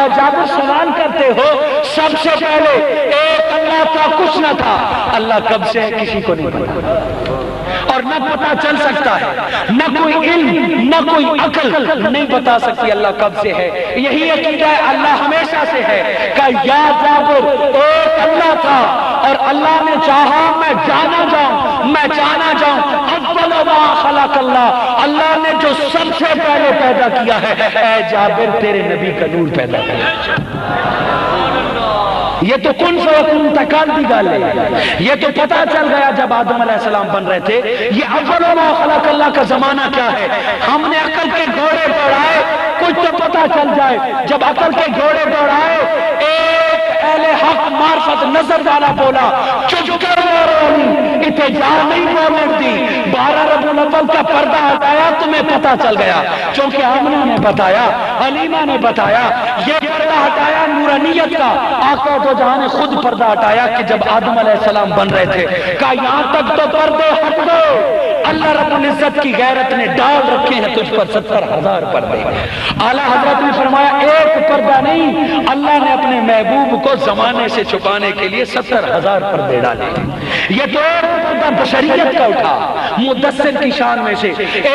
اے جابر سوال کرتے ہو، سب سے پہلے ایک اللہ تھا، کچھ نہ تھا، اللہ کب سے ہے کسی کو نہیں پتا، اور نہ پتا چل سکتا ہے، نہ کوئی علم نہ کوئی عقل نہیں بتا سکتی اللہ کب سے ہے۔ یہی عقیدہ ہے اللہ ہمیشہ سے ہے کہ یا جابر ایک اللہ تھا اور اللہ نے چاہا میں جانا جاؤں اول ما خلق اللہ، اللہ نے جو سب سے پہلے پیدا کیا ہے اے جابر تیرے نبی کا نور پیدا کیا۔ یہ تو کن فیکون تکال دی گال ہے، یہ تو پتا چل گیا جب آدم علیہ السلام بن رہے تھے۔ یہ اول ما خلق اللہ کا زمانہ کیا ہے؟ ہم نے عقل کے گھوڑے دوڑائے، کچھ تو پتا چل جائے۔ جب عقل کے گھوڑے دوڑائے، ایک اہل حق معرفت نظر والا بولا چپ کر اتنے جا نہیں بولنے دی، 12 ربیع الاول کا پردہ ہٹایا، تمہیں پتا چل گیا، چونکہ آمنہ نے بتایا، حلیمہ نے بتایا، یہ پردہ ہٹایا نورانیت کا۔ آقا دو جہاں نے خود پردہ ہٹایا کہ جب آدم علیہ السلام بن رہے تھے، کہا یہاں تک تو پردے ہٹ دو، اللہ رب العزت کی غیرت نے ڈال رکھے ہیں تجھ پر 70,000 پردے۔ اعلیٰ حضرت نے فرمایا ایک پردہ نہیں، اللہ نے اپنے محبوب کو زمانے سے چھپانے کے لیے 70,000 پردے ڈالے۔ یہ تو ایک پردہ بشریت کا اٹھا مدثر کی شان میں سے، ایک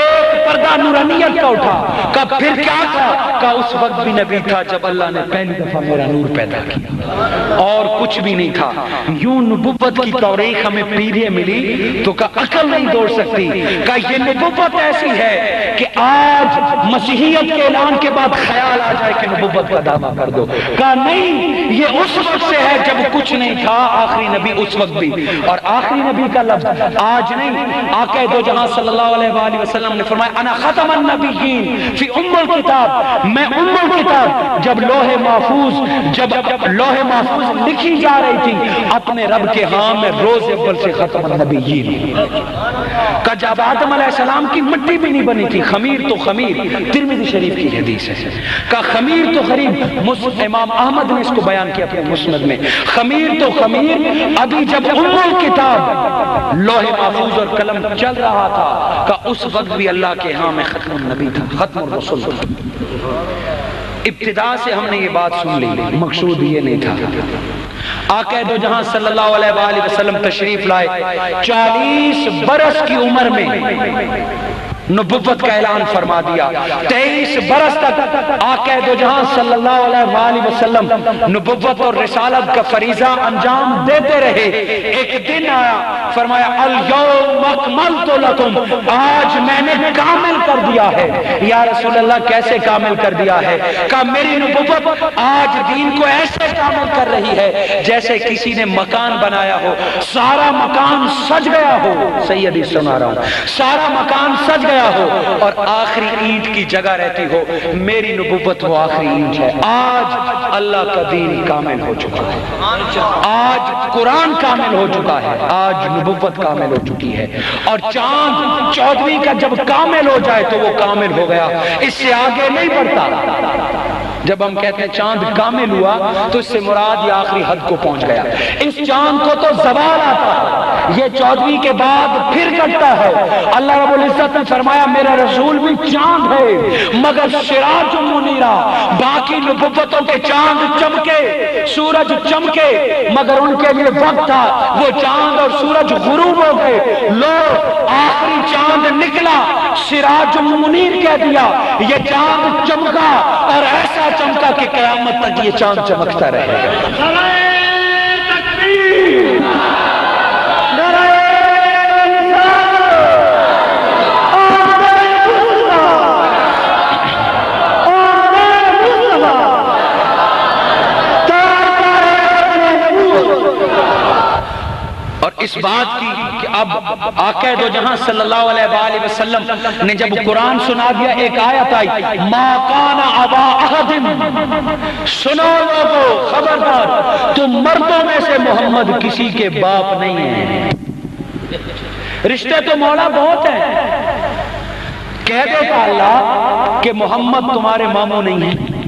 پردہ نورانیت کا اٹھا۔ کہ پھر کیا تھا؟ کہ اس وقت بھی نبی تھا جب اللہ نے پہلی دفعہ میرا نور پیدا کیا، اور کچھ بھی نہیں تھا۔ یوں نبوت کی توریخ ہمیں پیڑھیاں ملی تو کہ عقل نہیں دوڑ سکتی، کہ یہ نبوت ایسی ہے کہ آج مسیحیت کے اعلان کے بعد خیال آ جائے کہ نبوت کا دعویٰ کر دو۔ کہا نہیں، یہ اس وقت سے ہے جب کچھ نہیں تھا، آخری نبی اس وقت بھی، اور آخری نبی کا لفظ آج نہیں۔ آقا دو جہاں صلی اللہ علیہ وآلہ وسلم نے فرمایا انا ختم النبیین فی ام الکتاب، میں ام الکتاب۔ جب لوح محفوظ لکھی جا رہی تھی اپنے رب کے ہاں میں روز اول سے ختم النبیین۔ کہ جب آدم علیہ السلام کی مٹی بھی نہیں بنی تھی، خمیر تو خمیر، ترمذی شریف کی حدیث ہے کہ خمیر تو خمیر، امام احمد نے اس کو بیان کیا اپنے مسند میں، خمیر تو خمیر۔ ابھی جب ام الکتاب لوح محفوظ اور قلم چل رہا تھا کہ اس وقت بھی اللہ کے ہاں میں ختم النبی تھا، ختم الرسول تھا۔ ابتدا سے ہم نے یہ بات سن لی، مقصود یہ نہیں تھا۔ آقا دو جہاں صلی اللہ علیہ وآلہ وسلم تشریف لائے، 40 برس کی عمر میں نبوت کا اعلان فرما دیا۔ 23 برس تک آقا دو جہاں صلی اللہ علیہ وآلہ وسلم نبوت اور رسالت کا فریضہ انجام دیتے رہے۔ ایک دن آیا، فرمایا الیوم اکملت لکم، آج میں نے کامل کر دیا ہے۔ یا رسول اللہ کیسے کامل کر دیا ہے؟ کہ میری نبوت آج دین کو ایسے کامل کر رہی ہے جیسے کسی نے مکان بنایا ہو، سارا مکان سج گیا ہو، سیدی سنا رہا ہوں، سارا مکان سج گیا ہو اور آخری اینٹ کی جگہ رہتی ہو، میری نبوت وہ آخری اینٹ ہے۔ آج اللہ کا دین کامل ہو چکا ہے، آج قرآن کامل ہو چکا ہے، آج نبوت کامل ہو چکی ہے۔ اور چاند 14ویں کا جب کامل ہو جائے تو وہ کامل ہو گیا، اس سے آگے نہیں بڑھتا۔ جب ہم کہتے ہیں چاند کامل ہوا تو اس سے مراد یہ آخری حد کو پہنچ گیا۔ اس چاند کو تو زوال آتا ہے، یہ 14ویں کے بعد پھر کٹتا ہے۔ اللہ رب العزت نے فرمایا میرا رسول بھی چاند ہے مگر سراج منیرا، باقی نبوتوں کے چاند چمکے، سورج چمکے، مگر ان کے لیے وقت تھا، وہ چاند اور سورج غروب ہو گئے۔ لو آخری چاند نکلا، سراج منیر کہہ دیا، یہ چاند چمکا اور ایسا چمکا کہ قیامت تک یہ چاند چمکتا رہے گا۔ اور اس بات کی کہ اب آقا دو جہاں صلی اللہ علیہ وآلہ وسلم نے جب قرآن سنا دیا، ایک آیت آئی ما کان ابا احد، سنو لوگو خبردار، تم مردوں میں سے محمد کسی کے باپ نہیں ہیں۔ رشتے تو مولا بہت ہیں، کہہ دیتا اللہ کہ محمد تمہارے ماموں نہیں ہیں،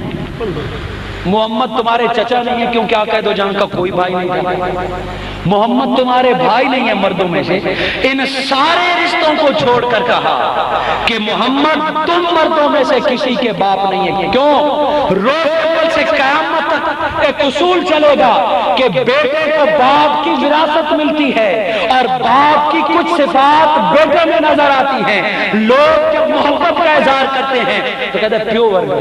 محمد تمہارے چچا نہیں ہے، کیونکہ آقا دو جہاں کا کوئی بھائی نہیں تھا، محمد تمہارے بھائی نہیں ہیں مردوں میں سے۔ ان سارے رشتوں کو چھوڑ کر کہا کہ محمد تم مردوں میں سے کسی کے باپ نہیں ہے۔ کیوں؟ روز سے قیامت تک ایک اصول چلے گا کہ بیٹے کو باپ کی وراثت ملتی ہے اور باپ کی کچھ صفات بیٹے میں نظر آتی ہیں. لوگ جب محبت کا اظہار کرتے ہیں تو کہتے ہیں پیو ورگا.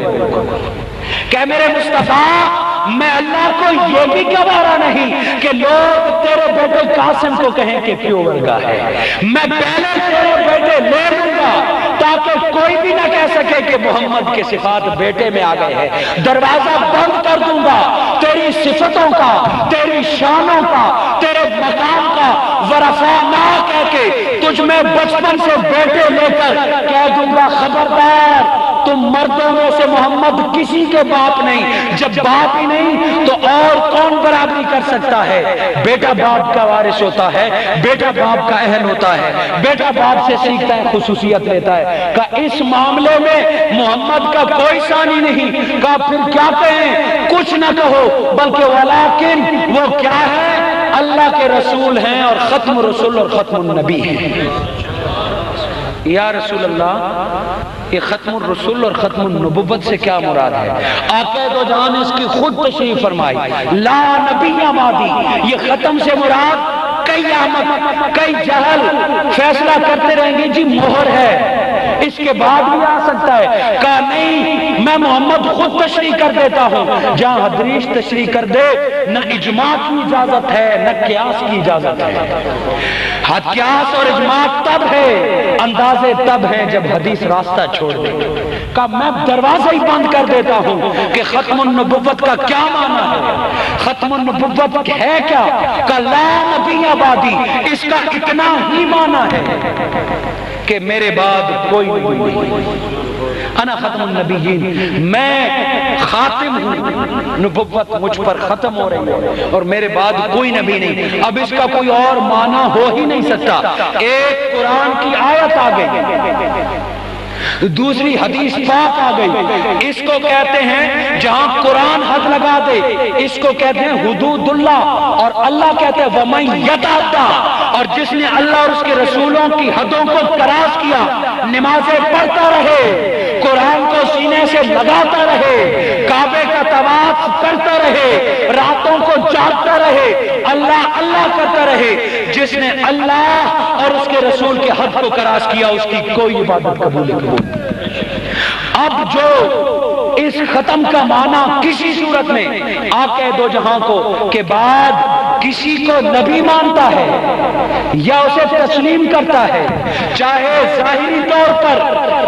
کہ میرے مصطفیٰ میں اللہ کو یہ بھی گوارا نہیں کہ لوگ تیرے بیٹے قاسم کو کہیں کہ پیو ورگا ہے. میں پہلے تیرے بیٹے لے لوں گا تاکہ کوئی بھی نہ کہہ سکے کہ محمد کے صفات بیٹے میں آ گئے ہیں. دروازہ بند کر دوں گا تیری صفتوں کا، تیری شانوں کا، تیرے مقام کا ورفعنا کہہ کے تجھ میں بچپن سے بیٹے لے کر کہہ دوں گا خبردار تم مردوں میں سے محمد کسی کے باپ نہیں. جب باپ ہی نہیں تو اور کون برابری کر سکتا ہے؟ بیٹا باپ کا وارث ہوتا ہے، بیٹا باپ کا اہل ہوتا ہے، بیٹا باپ سے سیکھتا ہے، خصوصیت لیتا ہے. کہ اس معاملے میں محمد کا کوئی ثانی نہیں. کہ پھر کیا کہیں؟ کچھ نہ کہو بلکہ ولیکن وہ کیا ہے؟ اللہ کے رسول ہیں اور ختم رسول اور ختم النبی ہیں. یا رسول اللہ یہ ختم الرسول اور ختم النبوت سے کیا مراد ہے؟ آقا دو جہان اس کی خود تشریح فرمائی لا نبی بعدی. یہ ختم سے مراد کئی احمد کئی جہل فیصلہ کرتے رہیں گے جی مہر ہے اس کے بعد بھی آ سکتا ہے. کہا نہیں میں محمد خود تشریح کر دیتا ہوں. جہاں حدیث تشریح کر دے نہ اجماع کی اجازت ہے نہ قیاس کی اجازت ہے. قیاس اور اجماع تب ہے، اندازے تب ہے جب حدیث راستہ چھوڑ دے. کہ میں دروازہ ہی بند کر دیتا ہوں کہ ختم النبوت کا کیا معنی ہے، ختم النبوت ہے کیا؟ کہ لا نبی بعدی اس کا اتنا ہی معنی ہے کہ میرے بعد کوئی نہیں. انا ختم النبیین، میں خاتم ہوں، نبوت مجھ پر ختم ہو رہی ہے اور میرے بعد کوئی نبی نہیں. اب اس کا کوئی اور معنی ہو ہی نہیں سکتا. ایک قرآن کی آیت آ گئی، دوسری حدیث پاک آ گئی. اس کو کہتے ہیں جہاں قرآن حد لگا دے اس کو کہتے ہیں حدود اللہ، اور اللہ کہتے ہیں وَمَن يَتَعَدَّى. اور جس نے اللہ اور اس کے رسولوں کی حدوں کو کراس کیا، نمازیں پڑھتا رہے، قرآن کو سینے سے لگاتا رہے، کعبے کا طواف کرتا رہے، راتوں کو جاگتا رہے، اللہ اللہ کرتا رہے، جس نے اللہ اور اس کے رسول کے حد کو کراس کیا اس کی کوئی عبادت قبول نہیں. اب جو اس ختم کا معنی کسی صورت میں آقا دو جہاں کو کے بعد کسی کو نبی مانتا ہے یا اسے تسلیم کرتا ہے، چاہے ظاہری طور پر،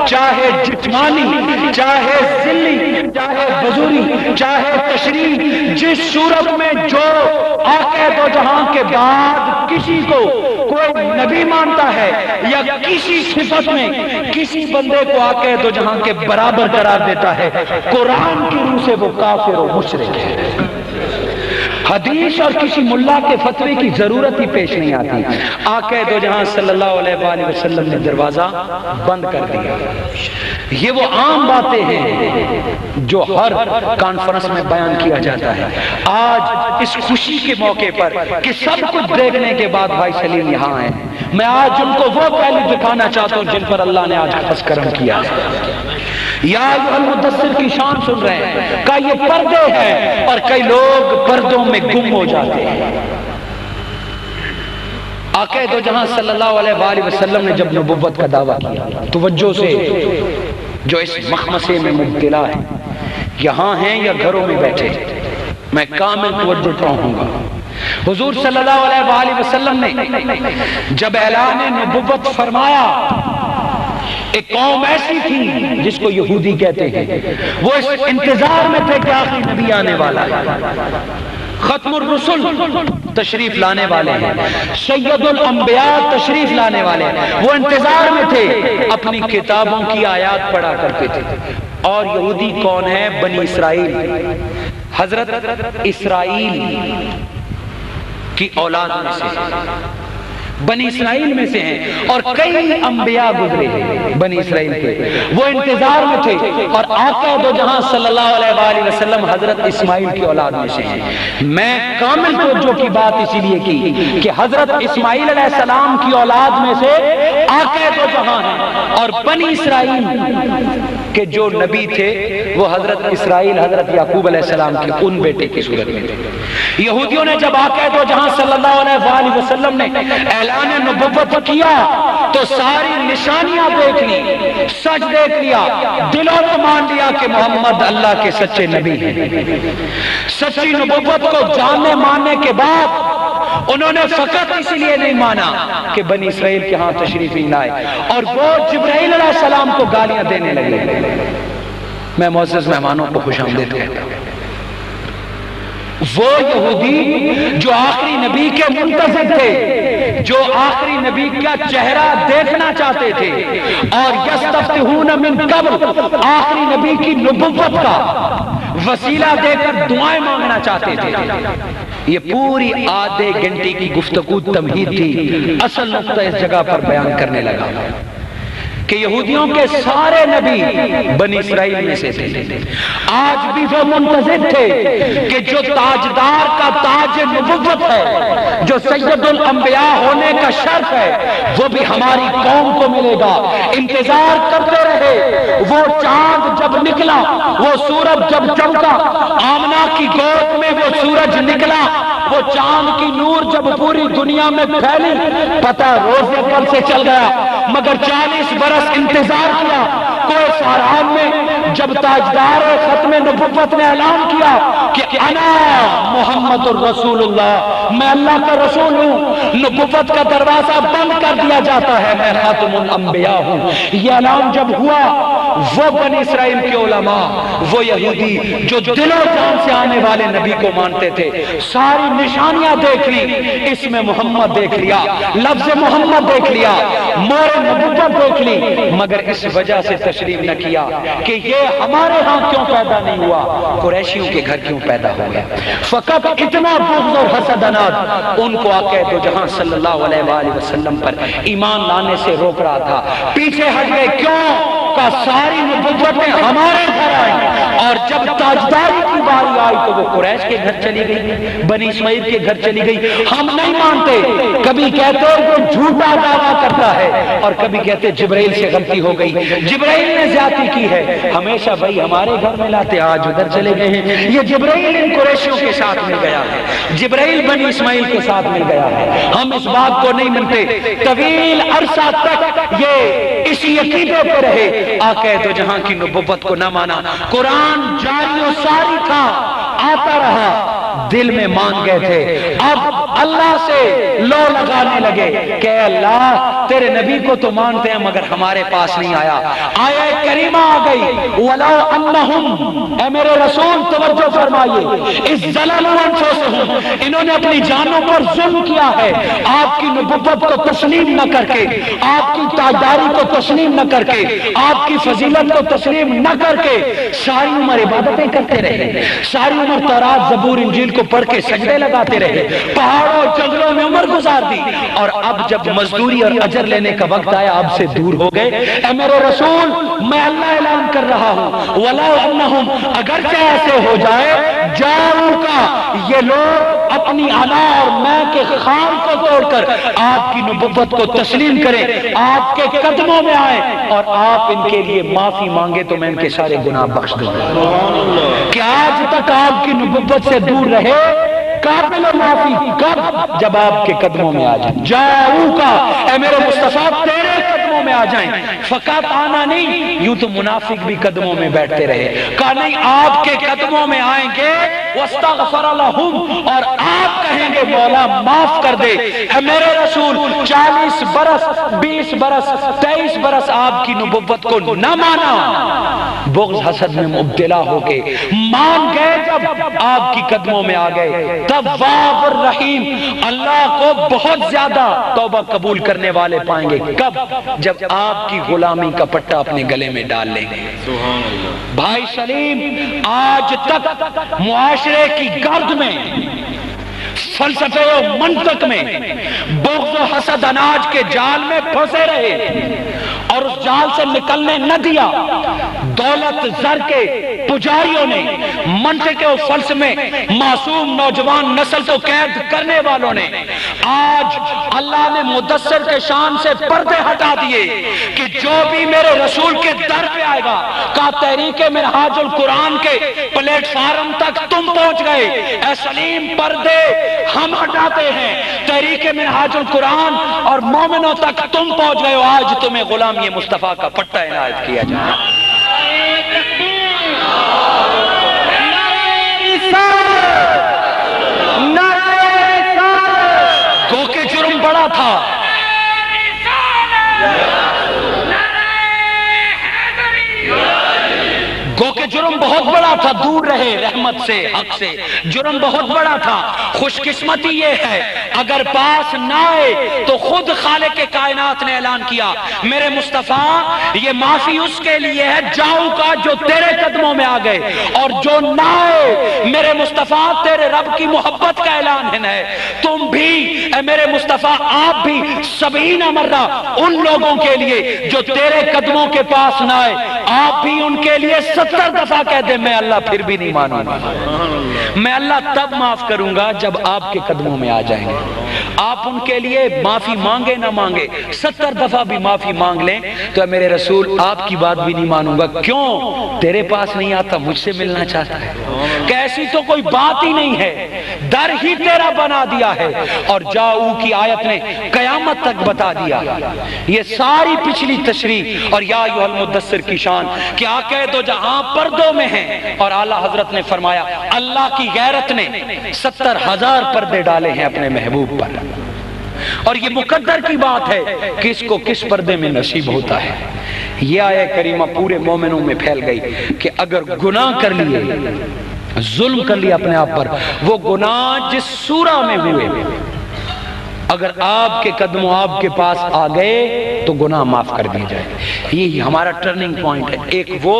چاہے جسمانی، چاہے ذلی، چاہے بزوری، چاہے تشریح، جس صورت میں جو آقا دو جہاں کے بعد کسی کو کوئی نبی مانتا ہے یا کسی صفت میں کسی بندے کو آقا دو جہاں کے برابر قرار دیتا ہے، قرآن کی روح سے وہ کافر و مشرک ہے. حدیث اور کسی ملا کے فتوے کی ضرورت ہی پیش نہیں آتی. آقا دو جہاں صلی اللہ علیہ وآلہ وسلم نے دروازہ بند کر دیا. یہ وہ عام باتیں ہیں جو ہر کانفرنس میں بیان کیا جاتا ہے. آج اس خوشی کے موقع پر کہ سب کچھ دیکھنے کے بعد بھائی سلیم یہاں ہیں، میں آج ان کو وہ پہلو دکھانا چاہتا ہوں جن پر اللہ نے آج خاص کرم کیا. یا ایھا المدثر کی شان سن رہے ہیں کہ یہ پردے ہیں اور کئی لوگ پردوں میں گم ہو جاتے ہیں. آقا دو جہاں صلی اللہ علیہ وآلہ وسلم نے جب نبوت کا دعویٰ کیا، توجہ سے جو اس مخمصے میں مبتلا ہے، یہاں ہیں یا گھروں میں بیٹھے، میں کامل توجہ چاہوں گا. حضور صلی اللہ علیہ وآلہ وسلم نے جب اعلان نبوت فرمایا، ایک قوم ایسی تھی جس کو یہودی کہتے ہیں، وہ اس انتظار میں تھے کہ آخری نبی آنے والا ہے، ختم الرسل تشریف لانے والے ہیں، سید الانبیاء تشریف لانے والے ہیں. وہ انتظار میں تھے، اپنی کتابوں کی آیات پڑھا کرتے تھے. اور یہودی کون ہے؟ بنی اسرائیل، حضرت اسرائیل کی اولاد میں سے، بنی اسرائیل میں سے ہیں، اور کئی انبیاء گزرے ہیں بنی اسرائیل کے. وہ انتظار میں تھے اور آقا دو جہاں صلی اللہ علیہ وآلہ وسلم حضرت اسماعیل کی اولاد میں سے ہیں. میں کامل توجہ کی بات اسی لیے کی کہ حضرت اسماعیل علیہ السلام کی اولاد میں سے آقا دو جہاں ہیں اور بنی اسرائیل کہ جو نبی تھے وہ حضرت اسرائیل حضرت یعقوب علیہ السلام کے ان بیٹے کی صورت میں تھے۔ یہودیوں نے جب آقا دو جہاں صلی اللہ علیہ وآلہ وسلم نے اعلان نبوت کیا تو ساری نشانیاں دیکھ لی، سچ دیکھ لیا، دلوں سے مان لیا کہ محمد اللہ کے سچے نبی ہیں۔ سچی نبوت کو جاننے ماننے کے بعد انہوں نے فقط اس لیے نہیں مانا کہ بنی اسرائیل کے ہاں تشریف نہیں لائے، اور وہ جبرائیل علیہ السلام کو گالیاں دینے لگے۔ میں معزز مہمانوں کو خوش آمدید کہتا ہوں۔ وہ یہودی جو آخری نبی کے منتظر تھے، جو آخری نبی کا چہرہ دیکھنا چاہتے تھے، اور یستفتحون من قبل آخری نبی کی نبوت کا وسیلہ دے کر دعائیں مانگنا چاہتے تھے۔ یہ پوری آدھے گھنٹے کی گفتگو تمہید تھی، اصل نقطہ اس جگہ پر بیان کرنے لگا کہ یہودیوں کے سارے نبی بنی اسرائیل میں سے تھے۔ آج بھی وہ منتظر تھے کہ جو تاجدار کا تاج نبوت ہے، جو سید الانبیاء ہونے کا شرف ہے، وہ بھی ہماری قوم کو ملے گا۔ انتظار کرتے رہے، وہ چاند جب نکلا، وہ سورج جب چمکا، آمنہ کی گود میں وہ سورج نکلا، وہ چاند کی نور جب پوری دنیا میں پھیلی، پتہ روزے پر سے چل گیا، مگر 40 برس انتظار کیا۔ کوئی ساران میں جب تاجدار ختم نبوت نے اعلان کیا کہ انا محمد الرسول اللہ، میں اللہ کا رسول ہوں، نبوت کا دروازہ بند کر دیا جاتا ہے، میں خاتم الانبیاء ہوں۔ یہ اعلان جب ہوا، وہ بنی اسرائیل کے علماء، وہ یہودی جو دل و جان سے آنے والے نبی کو مانتے تھے، ساری نشانیاں دیکھ لی، اس میں محمد دیکھ لیا، لفظ محمد دیکھ لیا، مور نبوت دیکھ لی، مگر اس وجہ سے تشریف نہ کیا کہ یہ ہمارے ہاں کیوں پیدا نہیں ہوا، قریشیوں کے گھر کیوں پیدا ہو گیا۔ فقط اتنا بغض اور حسد اناد ان کو آقا دو جہاں صلی اللہ علیہ وآلہ وسلم پر ایمان لانے سے روک رہا تھا۔ پیچھے ہٹ گئے، کیوں؟ کا ساری نبوتیں ہمارے گھر آئی، اور جب تاجداری کی باری آئی تو وہ قریش کے گھر چلی گئی، بنی اسماعیل کے گھر چلی گئی۔ ہم نہیں مانتے، کبھی کہتے وہ جھوٹا دعویٰ کرتا ہے، اور کبھی کہتے جبرائیل سے غلطی ہو گئی، جبرائیل نے زیادتی کی ہے۔ ہمیشہ بھائی ہمارے گھر میں لاتے، آج ادھر چلے گئے ہیں۔ یہ جبرائیل ان قریشیوں کے ساتھ مل گیا ہے، جبرائیل بنی اسماعیل کے ساتھ مل گیا ہے۔ ہم اس بات کو نہیں مانتے، طویل عرصہ تک یہ اسی عقیدے پہ رہے، آقا دو جہاں کی نبوت کو نہ مانا۔ قرآن جاری و ساری تھا، آتا رہا، دل میں مان گئے تھے۔ اب اللہ سے لو لگانے لگے کہ اے اللہ تیرے نبی کو تو مانتے ہیں مگر ہمارے پاس نہیں آیا۔ آیہ کریمہ آ گئی، وَلَوْ أَنَّهُمْ، اے میرے رسول توجہ فرمائیے، اس ظلموا انفسهم، انہوں نے اپنی جانوں پر ظلم کیا ہے، آپ کی نبوت کو تسلیم نہ کر کے، آپ کی تاجداری کو تسلیم نہ کر کے، آپ کی فضیلت کو تسلیم نہ کر کے، ساری عمر عبادتیں کرتے رہے، ساری عمر تورات زبور انجیل کو پڑھ کے سجدے لگاتے رہے، پہاڑوں جنگلوں میں عمر گزار دی، اور اب جب مزدوری اور اجر لینے کا وقت آیا آپ سے دور ہو گئے۔ اے میرے رسول میں اللہ اعلان کر رہا ہوں، وَلَوْ أَنَّهُمْ، اگرچہ ایسے ہو جائے، جاؤکا، یہ لوگ اپنی انا اور میں کے خام کو توڑ کر آپ کی نبوت کو تسلیم کریں، آپ کے قدموں میں آئیں اور آپ ان کے لیے معافی مانگے تو میں ان کے سارے گناہ بخش دوں گا۔ کہ آج تک آپ کی نبوت سے دور رہے، قابل معافی کب؟ جب آپ کے قدموں میں آ جائیں۔ جاؤکا، اے میرے مصطفیٰ تیرے قدموں میں آ جائیں، فقط آنا نہیں، یوں تو منافق بھی قدموں میں بیٹھتے رہے، کہا نہیں آپ کے قدموں میں آئیں گے، واستغفر لہم، اور آپ کہیں گے مولا معاف کر دے۔ اے میرے رسول 40 برس 20 برس 23 برس آپ کی نبوت کو نہ مانا، بغض حسد میں مبتلا ہو کے مان گئے، جب آپ کی قدموں میں آ گئے، تواب الرحیم، اللہ کو بہت زیادہ توبہ قبول کرنے والے پائیں گے۔ کب؟ جب آپ کی غلامی کا پٹا اپنے گلے میں ڈال لیں گے۔ بھائی سلیم، آج تک معاشرے کی گرد میں، فلسفے و منطق میں بغض و حسد اناج کے جال میں پھنسے رہے اور اس جال سے نکلنے نہ دیا۔ دولت زر کے پجاریوں نے، منطق و فلسفے میں معصوم نوجوان نسل کو قید کرنے والوں نے آج اللہ نے مدثر کے شان سے پردے ہٹا دیے کہ جو بھی میرے رسول کے در پہ آئے گا، کہا تحریک منہاج القرآن کے پلیٹ فارم تک تم پہنچ گئے، اے سلیم پردے ہم ہٹاتے ہیں، تحریک منہاج القرآن اور مومنوں تک تم پہنچ گئے ہو، آج تمہیں غلامی مصطفیٰ کا پٹا عنایت کیا جائے۔ گو کہ جرم بڑا تھا، گو کہ جرم بہت بڑا تھا، دور رہے رحمت سے، حق سے، جرم بہت بڑا تھا۔ خوش قسمتی یہ ہے اگر پاس نہ آئے تو خود خالق کائنات نے اعلان کیا میرے مصطفیٰ یہ معافی اس کے لیے ہے جاؤ کا جو تیرے قدموں میں آ گئے، اور جو نہ آئے میرے مصطفیٰ تیرے رب کی محبت کا اعلان ہے۔ تم بھی اے میرے مصطفیٰ آپ بھی 70 مرہ ان لوگوں کے لیے جو تیرے قدموں کے پاس نہ آئے، آپ بھی ان کے لیے 70 دفعہ کہہ دے میں اللہ پھر بھی نہیں مانوں گا، میں اللہ تب معاف کروں گا جب آپ کے قدموں میں آ جائیں گے۔ آپ ان کے لیے معافی مانگے نہ مانگے 70 دفعہ بھی معافی مانگ لیں تو اے میرے رسول آپ کی بات بھی نہیں مانوں گا۔ کیوں؟ تیرے پاس نہیں آتا، مجھ سے ملنا چاہتا ہے، کہ ایسی تو کوئی بات ہی نہیں ہے، در ہی تیرا بنا دیا ہے، اور جاؤ کی آیت نے قیامت تک بتا دیا۔ یہ ساری پچھلی تشریح اور یا ایھا المدثر کی شان کہ آقا دو جہاں پردوں میں ہیں، اور اعلیٰ حضرت نے فرمایا اللہ کی غیرت نے 70,000 پردے ڈالے ہیں اپنے محبوب پر، اور یہ مقدر کی بات ہے کہ اس کو کس پردے میں نصیب ہوتا ہے۔ یہ آیت کریمہ پورے مومنوں میں پھیل گئی کہ اگر گناہ کر لیے، ظلم کر لیا اپنے آپ پر، وہ گناہ جس سورہ میں ہوئے اگر آپ کے قدموں آپ کے پاس آ گئے تو گناہ معاف کر دیے جائے۔ یہی ہمارا ٹرننگ پوائنٹ ہے۔ ایک وہ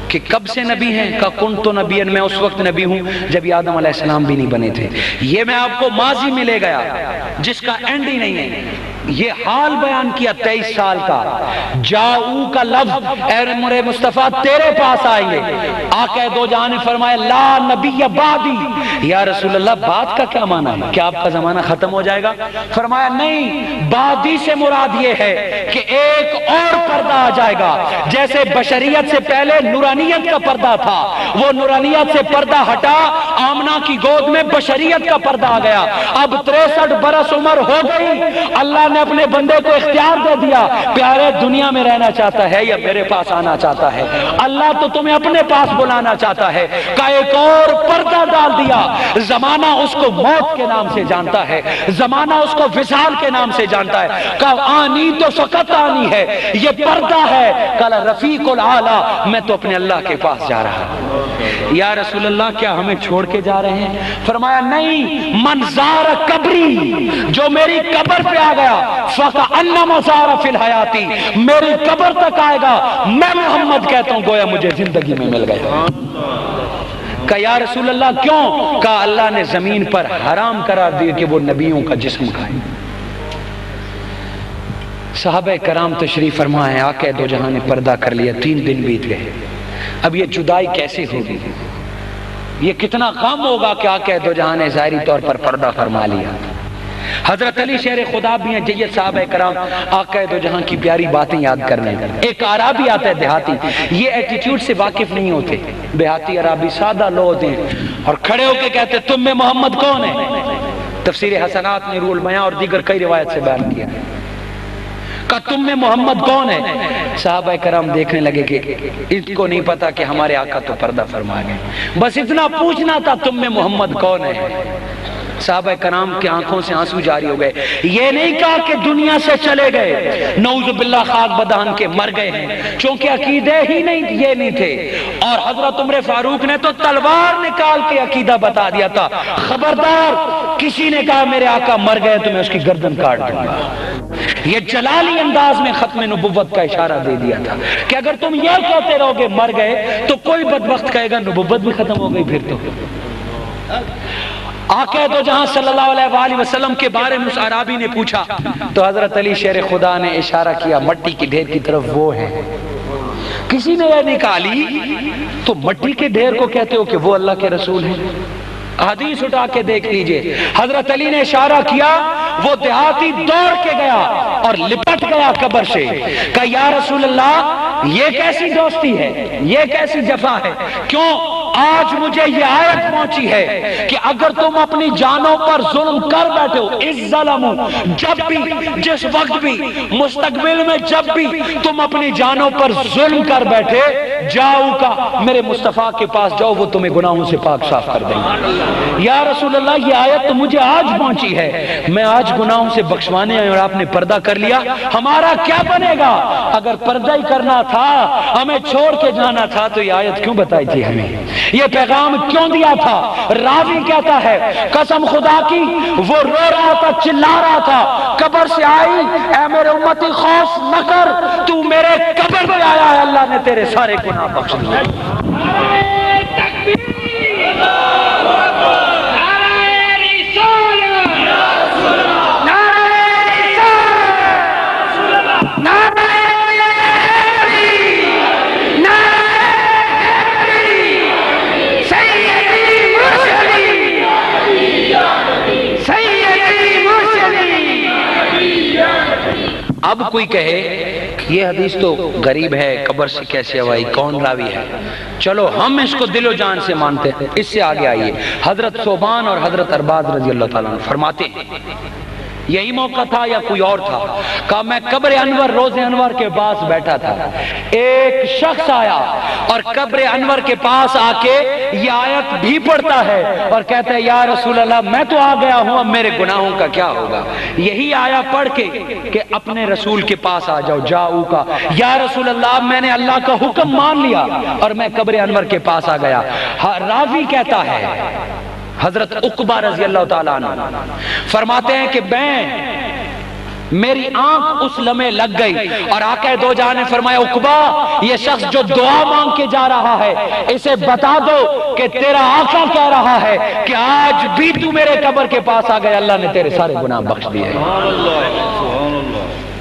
کہ کب سے نبی ہیں، کہ کنت نبیًا، میں اس وقت نبی ہوں جب یہ آدم علیہ السلام بھی نہیں بنے تھے۔ یہ میں آپ کو ماضی ملے گیا جس کا اینڈ ہی نہیں ہے، یہ حال بیان کیا 23 سال کا۔ جاؤ کا لفظ اے میرے مصطفیٰ تیرے پاس آئیں گے، آقا دو جہاں نے فرمایا لا نبی بعدی، یا رسول اللہ بعد کا کیا معنی ہے؟ کیا آپ کا زمانہ ختم ہو جائے گا؟ فرمایا نہیں، بعدی سے مراد یہ ہے کہ ایک اور پردہ آ جائے گا، جیسے بشریت سے پہلے نورانیت کا پردہ تھا، وہ نورانیت سے پردہ ہٹا، آمنہ کی گود میں بشریت کا پردہ آ گیا۔ اب 63 برس عمر ہو گئی، اللہ نے اپنے بندے کو اختیار دے دیا، پیارے دنیا میں رہنا چاہتا ہے یا میرے پاس آنا چاہتا ہے؟ اللہ تو تمہیں اپنے پاس بلانا چاہتا ہے، کا ایک اور پردہ ڈال دیا۔ زمانہ اس کو موت کے نام سے جانتا ہے، زمانہ اس کو وصال کے نام سے جانتا ہے، کہ آنی تو فقط آنی ہے، یہ پردہ ہے، قال رفیق العالی، میں تو اپنے اللہ کے پاس جا رہا ہوں۔ یا رسول اللہ کیا ہمیں چھوڑ کے جا رہے ہیں؟ فرمایا نہیں، من زار قبری، جو میری قبر پہ آ گیا، فَكَأَنَّمَا زَارَ فِي الْحَيَاةِ، میری قبر تک آئے گا، میں محمد کہتا ہوں گویا مجھے زندگی میں مل گیا۔ کہ یا رسول اللہ کیوں؟ کہ اللہ نے زمین پر حرام قرار دیا کہ وہ نبیوں کا جسم کھائے۔ صحابہ کرام تشریف فرما ہے، آقا دو جہاں نے پردہ کر لیا، 3 دن بیت گئے، اب یہ جدائی کیسے ہوگی؟ یہ کتنا غم ہوگا کہ آقا دو جہاں نے ظاہری طور پر پردہ فرما لیا۔ حضرت علی شیر خدا بھی ہیں، جیت صحابہ کرام آقا دو جہاں کی پیاری باتیں یاد کرنے۔ ایک عربی آتا ہے دیہاتی، یہ ایٹیٹیوڈ سے واقف نہیں ہوتے، دیہاتی عربی سادہ لوگ ہوتے ہیں، اور کھڑے ہو کے کہتے تم میں محمد کون ہے؟ تفسیر حسنات نے روح المعانی اور دیگر کئی روایت سے بیان کیا کہ تم میں محمد کون ہے؟ صحابہ کرام دیکھنے لگے کہ ان کو نہیں پتا کہ ہمارے آقا تو پردہ فرما گئے، بس اتنا پوچھنا تھا تم میں محمد کون ہے۔ صحابہ کرام کی آنکھوں سے آنسو جاری ہو گئے، یہ نہیں کہا کہ دنیا سے چلے گئے، نعوذ باللہ خاک بدہن کے مر گئے ہیں، چونکہ عقیدے ہی نہیں یہ نہیں تھے، اور حضرت عمر فاروق نے تو تلوار نکال کے عقیدہ بتا دیا تھا، خبردار کسی نے کہا میرے آقا مر گئے تو میں اس کی گردن کاٹ دوں گا۔ یہ جلالی انداز میں ختم نبوت کا اشارہ دے دیا تھا کہ اگر تم یہ کہتے رہو گے مر گئے تو کوئی بدبخت کہے گا نبوت بھی ختم ہو گئی۔ پھر تو آقا دو جہاں صلی اللہ علیہ وآلہ وسلم کے بارے میں اس عرابی نے پوچھا تو حضرت علی شیر خدا نے اشارہ کیا مٹی کے ڈھیر کی طرف، وہ ہے۔ کسی نے یہ نکالی تو مٹی کے ڈھیر کو کہتے ہو کہ وہ اللہ کے رسول ہیں؟ حدیث اٹھا کے دیکھ لیجئے، حضرت علی نے اشارہ کیا، وہ دیہاتی دوڑ کے گیا اور لپٹ گیا قبر سے، کہا یا رسول اللہ یہ کیسی دوستی ہے، یہ کیسی جفا ہے، کیوں آج مجھے یہ آیت پہنچی ہے کہ اگر تم اپنی جانوں پر ظلم کر بیٹھے ہو، اس ظلم جب بھی، جس وقت بھی، مستقبل میں جب بھی تم اپنی جانوں پر ظلم کر بیٹھے، جاؤ کا میرے مصطفیٰ کے پاس جاؤ، وہ تمہیں گناہوں سے پاک صاف کر دیں گے۔ یا رسول اللہ یہ آیت تو مجھے آج پہنچی ہے، میں آج گناہوں سے بخشوانے آئے اور آپ نے پردہ کر لیا، ہمارا کیا بنے گا؟ اگر پردہ ہی کرنا تھا، ہمیں چھوڑ کے جانا تھا، تو یہ آیت کیوں بتائی تھی ہمیں؟ یہ پیغام کیوں دیا تھا؟ راوی کہتا ہے قسم خدا کی وہ رو رہا تھا، چلا رہا تھا، قبر سے آئی، اے میرے امتی خوف نہ کر، تو میرے قبر پہ آیا ہے، اللہ نے تیرے سارے گناہ بخش دیے۔ اب کوئی کہے یہ حدیث تو غریب ہے، قبر سے کیسے آئی، کون راوی ہے؟ چلو ہم اس کو دل و جان سے مانتے ہیں۔ اس سے آگے آئیے، حضرت ثوبان اور حضرت ارباز رضی اللہ تعالیٰ عنہ فرماتے ہیں یہی موقع تھا یا کوئی اور تھا، کہا میں قبر انور، روز انور کے پاس بیٹھا تھا، ایک شخص آیا اور قبر انور کے پاس آ کے یہ آیت بھی پڑھتا ہے اور کہتا ہے یا رسول اللہ میں تو آ گیا ہوں، اب میرے گناہوں کا کیا ہوگا؟ یہی آیا پڑھ کے کہ اپنے رسول کے پاس آ جاؤ، جاؤ کا یا رسول اللہ میں نے اللہ کا حکم مان لیا اور میں قبر انور کے پاس آ گیا۔ راوی کہتا ہے حضرت عقبہ رضی اللہ تعالیٰ عنہ فرماتے ہیں کہ میری آنکھ اس لمحے لگ گئی اور آقا دو جہاں نے فرمایا عقبہ یہ شخص جو دعا مانگ کے جا رہا ہے اسے بتا دو کہ تیرا آقا کہہ رہا ہے کہ آج بھی تو میرے قبر کے پاس آ گئے، اللہ نے تیرے سارے گناہ بخش دیے۔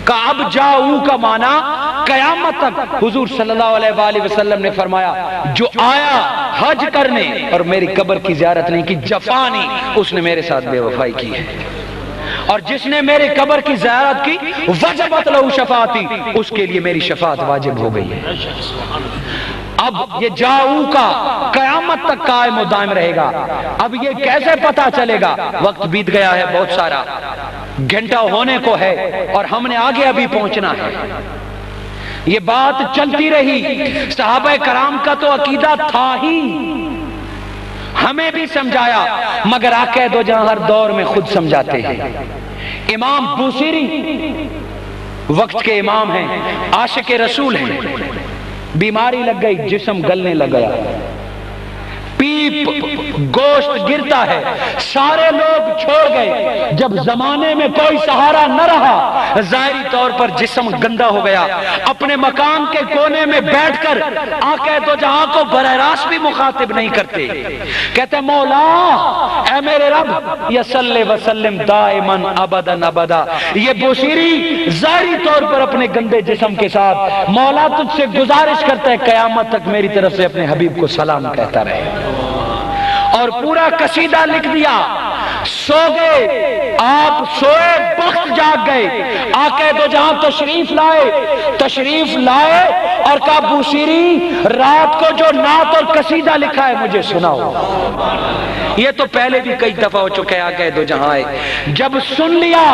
کہ اب جاؤ کا معنی قیامت تک حضور صلی اللہ علیہ وآلہ وسلم نے فرمایا جو آیا حج کرنے اور میری قبر کی زیارت نہیں کی، جفا نہیں، اس نے میرے ساتھ بے وفائی کی ہے، اور جس نے میرے قبر کی زیارت کی وجبت لہو شفاعتی، اس کے لیے میری شفاعت واجب ہو گئی ہے۔ اب یہ جاؤ کا قیامت تک قائم و دائم رہے گا۔ اب یہ کیسے پتا چلے گا؟ وقت بیت گیا ہے، بہت سارا گھنٹہ ہونے کو ہے اور ہم نے آگے ابھی پہنچنا ہے۔ یہ بات چلتی رہی، صحابہ کرام کا تو عقیدہ تھا ہی، ہمیں بھی سمجھایا، مگر آقا دو جہاں ہر دور میں خود سمجھاتے ہیں۔ امام بوصیری وقت کے امام ہیں، عاشق رسول ہیں، بیماری لگ گئی، جسم گلنے لگ گیا، پیپ گوشت گرتا ہے، سارے لوگ چھوڑ گئے، جب زمانے میں کوئی سہارا نہ رہا، ظاہری طور پر جسم گندا ہو گیا، اپنے مکان کے کونے میں بیٹھ کر آقا دو جہاں کو براہ راست بھی مخاطب نہیں کرتے، کہتے مولا اے میرے رب یا صلی وسلم دائماً ابدا ابدا۔ یہ بوصیری ظاہری طور پر اپنے گندے جسم کے ساتھ مولا تجھ سے گزارش کرتا ہے قیامت تک میری طرف سے اپنے حبیب کو سلام کہتا رہے، اور پورا قصیدہ لکھ دیا۔ سو گئے آپ، سوئے بخت جاگ گئے، آقا دو جہاں تشریف لائے اور کہا بوصیری رات کو جو نعت اور قصیدہ لکھا ہے مجھے سناؤ۔ یہ تو پہلے بھی کئی دفعہ ہو چکے، آقا دو جہاں آئے، جب سن لیا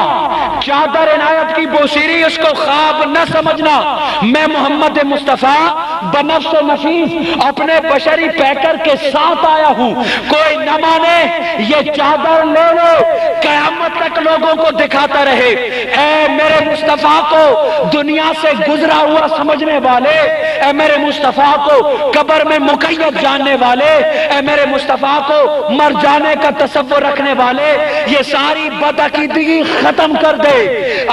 چادر عنایت کی بوصیری اس کو خواب نہ سمجھنا، میں محمد مصطفیٰ بنفس و نفیس اپنے بشری پیکر کے ساتھ آیا ہوں، کوئی نہ مانے یہ چادر لے لو، قیامت تک لوگوں کو دکھاتا رہے۔ اے میرے مصطفیٰ کو دنیا سے گزرا ہوا سمجھنے والے، اے میرے مصطفیٰ کو قبر میں مقید جاننے والے، اے میرے مصطفیٰ کو مر جانے کا تصور رکھنے والے، یہ ساری بدعقیدگی ختم کر دے،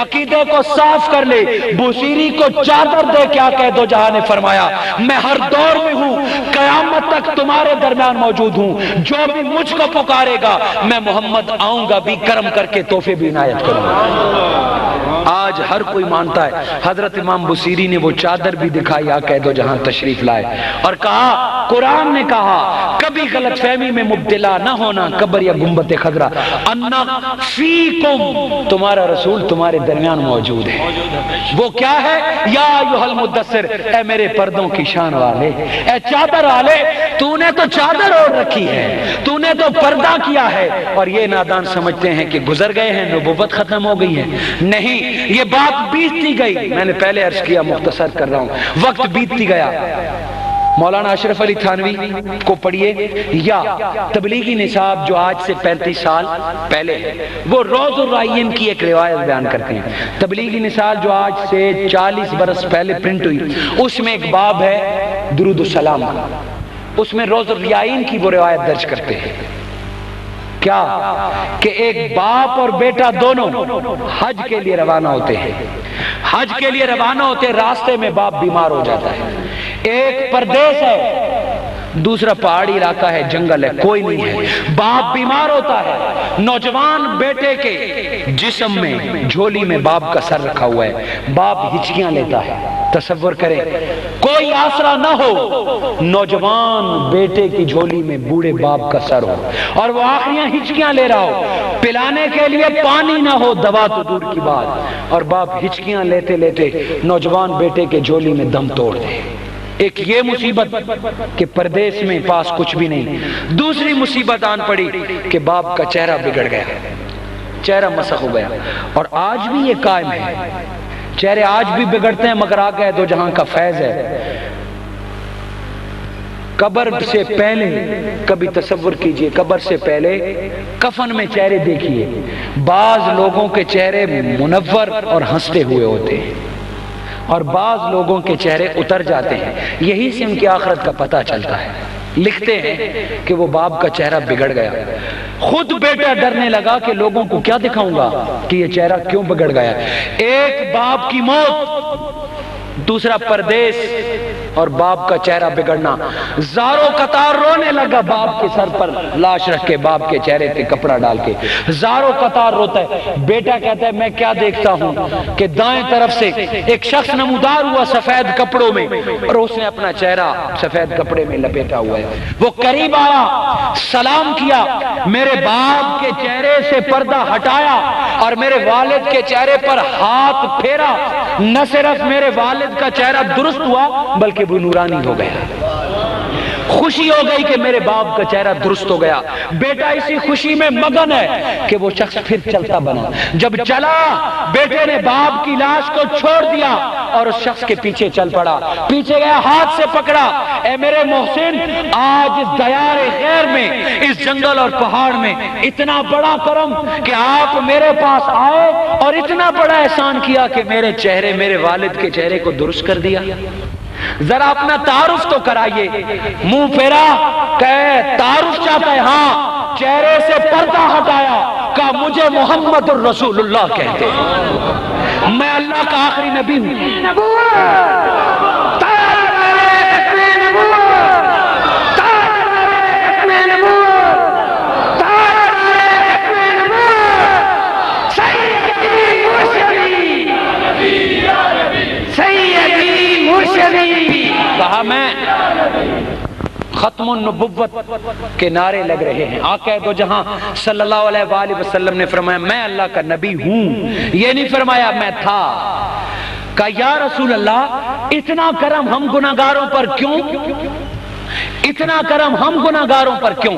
عقیدے کو صاف کر لے۔ بوصیری کو چادر دے کے آقا دو جہاں نے فرمایا میں ہر دور میں ہوں، قیامت تک تمہارے درمیان موجود ہوں، جو بھی مجھ کو پکارے گا میں محمد آؤں گا بھی کرم کر کے تحفے بھی عنایت کروں گا۔ آج ہر کوئی مانتا ہے۔ حضرت امام بصیری نے وہ چادر بھی دکھائی آقا دو جہاں تشریف لائے اور کہا، قرآن نے کہا کبھی غلط فہمی میں مبتلا نہ ہونا، قبر یا گنبد خضرا، انا فیکم، تمہارا رسول تمہارے درمیان موجود ہے۔ وہ کیا ہے؟ یا ایھا المدثر، اے میرے پردوں کی شان والے، اے چادر والے، تو نے تو چادر اوڑھ رکھی ہے، تو نے تو پردہ کیا ہے، اور یہ نادان سمجھتے ہیں کہ گزر گئے ہیں، نبوت ختم ہو گئی ہے۔ نہیں، یہ بات بیتتی گئی، میں نے پہلے عرض کیا، مختصر کر رہا ہوں، وقت بیتتی گیا۔ مولانا اشرف علی تھانوی کو پڑھیے، یا تبلیغی نصاب جو آج سے 35 سال پہلے ہے، وہ روز الرائین کی ایک روایت بیان کرتے ہیں۔ تبلیغی نصاب جو آج سے 40 برس پہلے پرنٹ ہوئی، اس میں ایک باب ہے درود السلام کا، اس میں روز الرائین کی وہ روایت درج کرتے ہیں۔ کیا کہ ایک باپ اور بیٹا دونوں حج کے لیے روانہ ہوتے ہیں، حج کے لیے روانہ ہوتے ہیں، راستے میں باپ بیمار ہو جاتا ہے، ایک پردیس ہے، دوسرا پہاڑی علاقہ ہے، جنگل ہے، کوئی نہیں ہے، باپ بیمار ہوتا ہے، نوجوان بیٹے کے جسم میں، جھولی میں باپ کا سر رکھا ہوا ہے، باپ ہچکیاں لیتا ہے۔ تصور کریں، کوئی آسرا نہ ہو، نوجوان بیٹے کی جھولی میں بوڑھے باپ کا سر ہو، اور وہ آخریاں ہچکیاں لے رہا ہو، پلانے کے لیے پانی نہ ہو، دوا تو دور کی بات، اور باپ ہچکیاں لیتے لیتے نوجوان بیٹے کے جھولی میں دم توڑ دے۔ ایک یہ مصیبت کہ پردیس میں پاس کچھ بھی نہیں، دوسری مصیبت آن پڑی کہ باپ کا چہرہ بگڑ گیا، چہرہ مسخ ہو گیا، اور آج بھی یہ قائم ہے، چہرے آج بھی بگڑتے ہیں، مگر آقا دو جہاں کا فیض ہے۔ قبر سے پہلے کبھی تصور کیجئے، قبر سے پہلے کفن میں چہرے دیکھیے، بعض لوگوں کے چہرے منور اور ہنستے ہوئے ہوتے ہیں، اور بعض لوگوں کے چہرے اتر جاتے ہیں، یہی سے ان کی آخرت کا پتہ چلتا ہے۔ لکھتے ہیں کہ وہ باپ کا چہرہ بگڑ گیا، خود بیٹا ڈرنے لگا کہ لوگوں کو کیا دکھاؤں گا کہ یہ چہرہ کیوں بگڑ گیا۔ ایک باپ کی موت، دوسرا پردیس، اور باپ کا چہرہ بگڑنا، زاروں قطار رونے لگا باپ کے سر پر لاش رکھ کے، باپ کے چہرے پہ کپڑا ڈال کے زاروں قطار روتا ہے۔ بیٹا کہتا ہے میں کیا دیکھتا ہوں کہ دائیں طرف سے ایک شخص نمودار ہوا سفید کپڑوں میں، اور اس نے اپنا چہرہ سفید کپڑے میں لپیٹا ہوا ہے۔ وہ قریب آیا، سلام کیا، میرے باپ کے چہرے سے پردہ ہٹایا اور میرے والد کے چہرے پر ہاتھ پھیرا، نہ صرف میرے والد کا چہرہ درست ہوا بلکہ وہ نورانی ہو گیا۔ خوشی ہو گئی کہ میرے باپ کا چہرہ درست ہو گیا۔ بیٹا اسی خوشی میں مگن ہے کہ وہ شخص پھر چلتا بنا۔ جب چلا، بیٹے نے باپ کی لاش کو چھوڑ دیا اور اس شخص کے پیچھے چل پڑا، پیچھے گیا، ہاتھ سے پکڑا، اے میرے محسن، آج اس دیار غیر میں، اس جنگل اور پہاڑ میں اتنا بڑا کرم کہ آپ میرے پاس آئے اور اتنا بڑا احسان کیا کہ میرے چہرے، میرے والد کے چہرے کو درست کر دیا۔ ذرا اپنا تعارف تو کرائیے۔ منہ پھیرا، کہ تعارف چاہتا ہے؟ ہاں۔ چہرے سے پردہ ہٹایا، کہا مجھے محمد الرسول اللہ کہتے ہیں، میں اللہ کا آخری نبی ہوں۔ کہا میں ختم النبوت کے نعرے لگ رہے ہیں۔ آقا دو جہاں صلی اللہ علیہ وآلہ وسلم نے فرمایا میں اللہ کا نبی ہوں، یہ نہیں فرمایا میں تھا۔ کہا یا رسول اللہ، اتنا کرم ہم گناہگاروں پر کیوں؟ اتنا کرم ہم گناہگاروں پر کیوں؟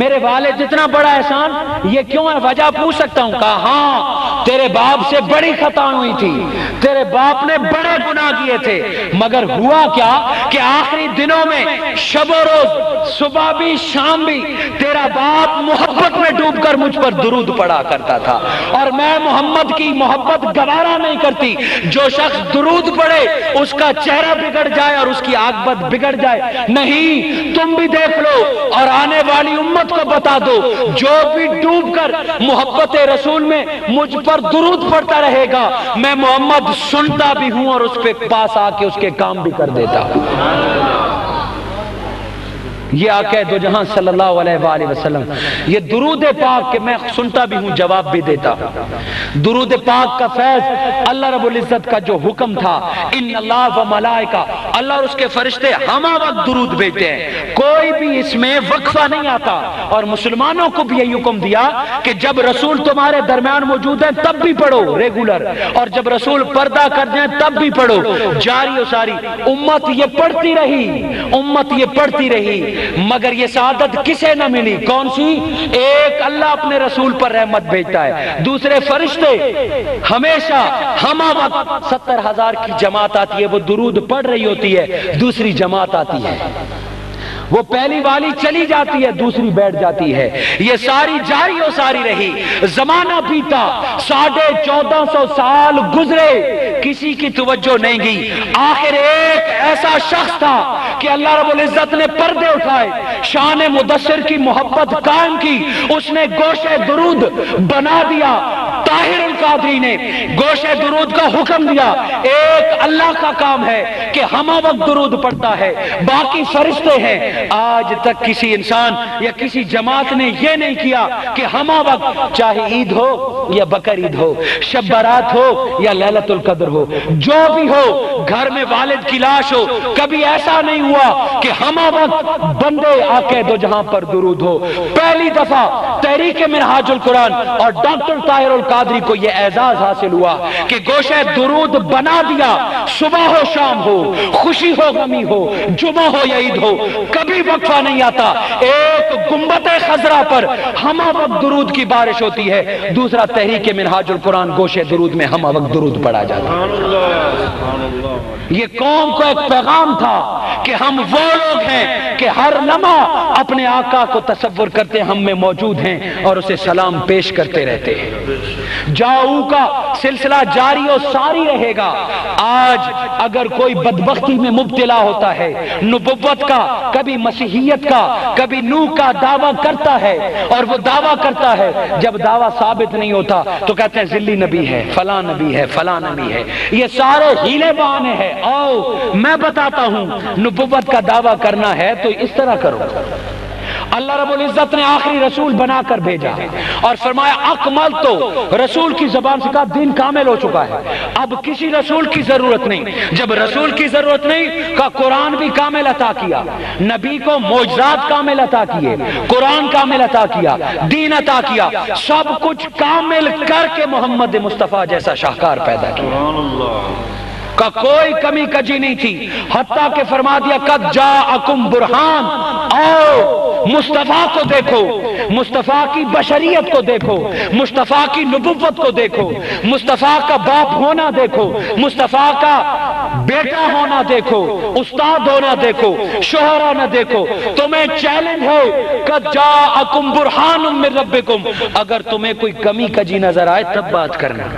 میرے والد اتنا بڑا احسان، یہ کیوں ہے؟ وجہ پوچھ سکتا ہوں؟ کہا ہاں، تیرے باپ سے بڑی خطا ہوئی تھی، تیرے باپ نے بڑے گناہ کیے تھے، مگر ہوا کیا کہ آخری دنوں میں شب و روز، صبح بھی شام بھی، تیرا باپ محبت میں ڈوب کر مجھ پر درود پڑا کرتا تھا، اور میں محمد کی محبت گوارا نہیں کرتی۔ جو شخص درود پڑے اس کا چہرہ بگڑ جائے اور اس کی عاقبت بگڑ جائے، نہیں، تم بھی دیکھ لو اور آنے والی امت کو بتا دو، جو بھی ڈوب کر محبت رسول میں مجھ پر درود پڑتا رہے گا، میں محمد سنتا بھی ہوں اور اس پہ پاس آ کے اس کے کام بھی کر دیتا ہوں۔ یہ آقا دو جہاں صلی اللہ علیہ وآلہ وسلم، یہ درود پاک کہ میں سنتا بھی ہوں، جواب بھی دیتا ہوں۔ درود پاک کا فیض اللہ رب العزت کا جو حکم تھا، ان اللہ و ملائکہ، اللہ اور اس کے فرشتے ہمہ وقت درود بھیجتے ہیں، کوئی بھی اس میں وقفہ نہیں آتا۔ اور مسلمانوں کو بھی یہ حکم دیا کہ جب رسول تمہارے درمیان موجود ہیں تب بھی پڑھو ریگولر، اور جب رسول پردہ کر جائیں تب بھی پڑھو، جاری و ساری۔ امت یہ پڑھتی رہی، امت یہ پڑھتی رہی، مگر یہ سعادت کسے نہ ملی؟ کون سی؟ ایک اللہ اپنے رسول پر رحمت بھیجتا ہے، دوسرے فرشتے ہمیشہ ہمہ وقت 70,000 کی جماعت آتی ہے، وہ درود پڑھ رہی ہوتی ہے، دوسری جماعت آتی ہے، وہ پہلی والی چلی جاتی ہے، دوسری بیٹھ جاتی ہے، یہ ساری جاری و ساری رہی۔ زمانہ بیتا، 1450 سال گزرے، کسی کی توجہ نہیں گئی۔ آخر ایک ایسا شخص تھا کہ اللہ رب العزت نے پردے اٹھائے، شان مدثر کی محبت قائم کی، اس نے گوشے درود بنا دیا۔ طاہر القادری نے گوشے درود کا حکم دیا۔ ایک اللہ کا کام ہے کہ ہمہ وقت درود پڑھتا ہے، باقی فرشتے ہیں۔ آج تک کسی انسان یا کسی جماعت نے یہ نہیں کیا کہ ہمہ وقت، چاہے عید ہو یا بقر عید ہو، شب برات ہو یا لیلۃ القدر ہو، جو بھی ہو، گھر میں والد کی لاش ہو، کبھی ایسا نہیں ہوا کہ ہمہ وقت بندے آقا دو جہاں پر درود ہو۔ پہلی دفعہ تحریک منہاج القرآن اور ڈاکٹر طاہر القادری کو یہ اعزاز حاصل ہوا کہ گوشہ درود بنا دیا، صبح ہو شام ہو، خوشی ہو غمی ہو، جمعہ ہو یا عید ہو، کبھی وقفہ نہیں آتا۔ ایک گنبد خضرا پر ہمہ وقت درود کی بارش ہوتی ہے، دوسرا تحریک منہاج القرآن گوشے درود میں ہمہ وقت درود پڑھا جاتا ہے۔ یہ قوم کو ایک پیغام تھا کہ ہم وہ لوگ ہیں کہ ہر لمحہ اپنے آقا کو تصور کرتے ہم میں موجود ہیں اور اسے سلام پیش کرتے رہتے ہیں۔ جاؤ کا سلسلہ جاری و ساری رہے گا۔ آج اگر کوئی بدبختی میں مبتلا ہوتا ہے، نبوت کا، کبھی مسیحیت کا، کبھی نوح کا دعویٰ کرتا ہے، اور وہ دعویٰ کرتا ہے، جب دعویٰ ثابت نہیں ہوتا تو کہتے ہیں ذلی نبی ہے، فلاں نبی ہے، فلاں نبی ہے۔ یہ سارے ہیلے بہانے ہیں۔ آؤ میں بتاتا ہوں، نبوت کا دعویٰ کرنا ہے تو اس طرح کرو۔ اللہ رب العزت نے آخری رسول بنا کر بھیجا اور فرمایا اکمل، تو رسول کی زبان سے کہا دین کامل ہو چکا ہے، اب کسی رسول کی ضرورت نہیں۔ جب رسول کی ضرورت نہیں، کا قرآن بھی کامل عطا کیا، نبی کو معجزات کامل عطا کیے، قرآن کامل عطا کیا، دین عطا کیا، سب کچھ کامل کر کے محمد مصطفیٰ جیسا شاہکار پیدا کیا کا کوئی کمی کجی نہیں تھی، حتیٰ کہ فرما دیا قد جاءکم برہان، آؤ مصطفیٰ کو دیکھو، مصطفیٰ کی بشریت کو دیکھو، مصطفیٰ کی نبوت کو دیکھو، مصطفیٰ کا باپ ہونا دیکھو، مصطفیٰ کا بیٹا ہونا دیکھو، استاد ہونا دیکھو، شوہر ہونا دیکھو۔ تمہیں چیلنج ہے، قد جاءکم برہان من ربکم، اگر تمہیں کوئی کمی کجی نظر آئے تب بات کرنا۔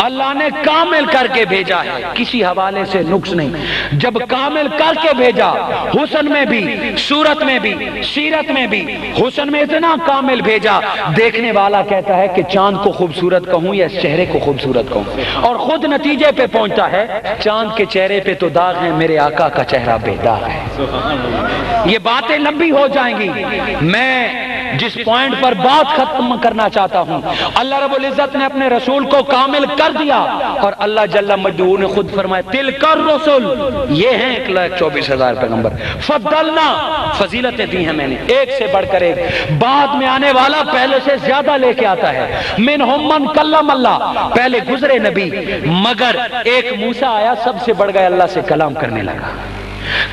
اللہ نے کامل کر کے بھیجا ہے، کسی حوالے سے نقص نہیں۔ جب کامل کر کے بھیجا، حسن میں بھی، صورت میں بھی، سیرت میں بھی، حسن میں اتنا کامل بھیجا، دیکھنے والا کہتا ہے کہ چاند کو خوبصورت کہوں یا اس چہرے کو خوبصورت کہوں، اور خود نتیجے پہ پہنچتا ہے چاند کے چہرے پہ تو داغ ہیں، میرے آقا کا چہرہ بے داغ ہے۔ یہ باتیں لمبی ہو جائیں گی، میں جس پوائنٹ پر بات ختم کرنا چاہتا ہوں، اللہ رب العزت نے اپنے رسول کو کامل کر دیا، اور اللہ جل مجدہ نے خود فرمایا تلک الرسل، یہ ہیں 1,24,000 پیغمبر، فضلنا، فضیلتیں دی ہیں میں نے، ایک سے بڑھ کر ایک، بعد میں آنے والا پہلے سے زیادہ لے کے آتا ہے، منہم من کلم اللہ، پہلے گزرے نبی، مگر ایک موسیٰ آیا سب سے بڑھ گئے، اللہ سے کلام کرنے لگا،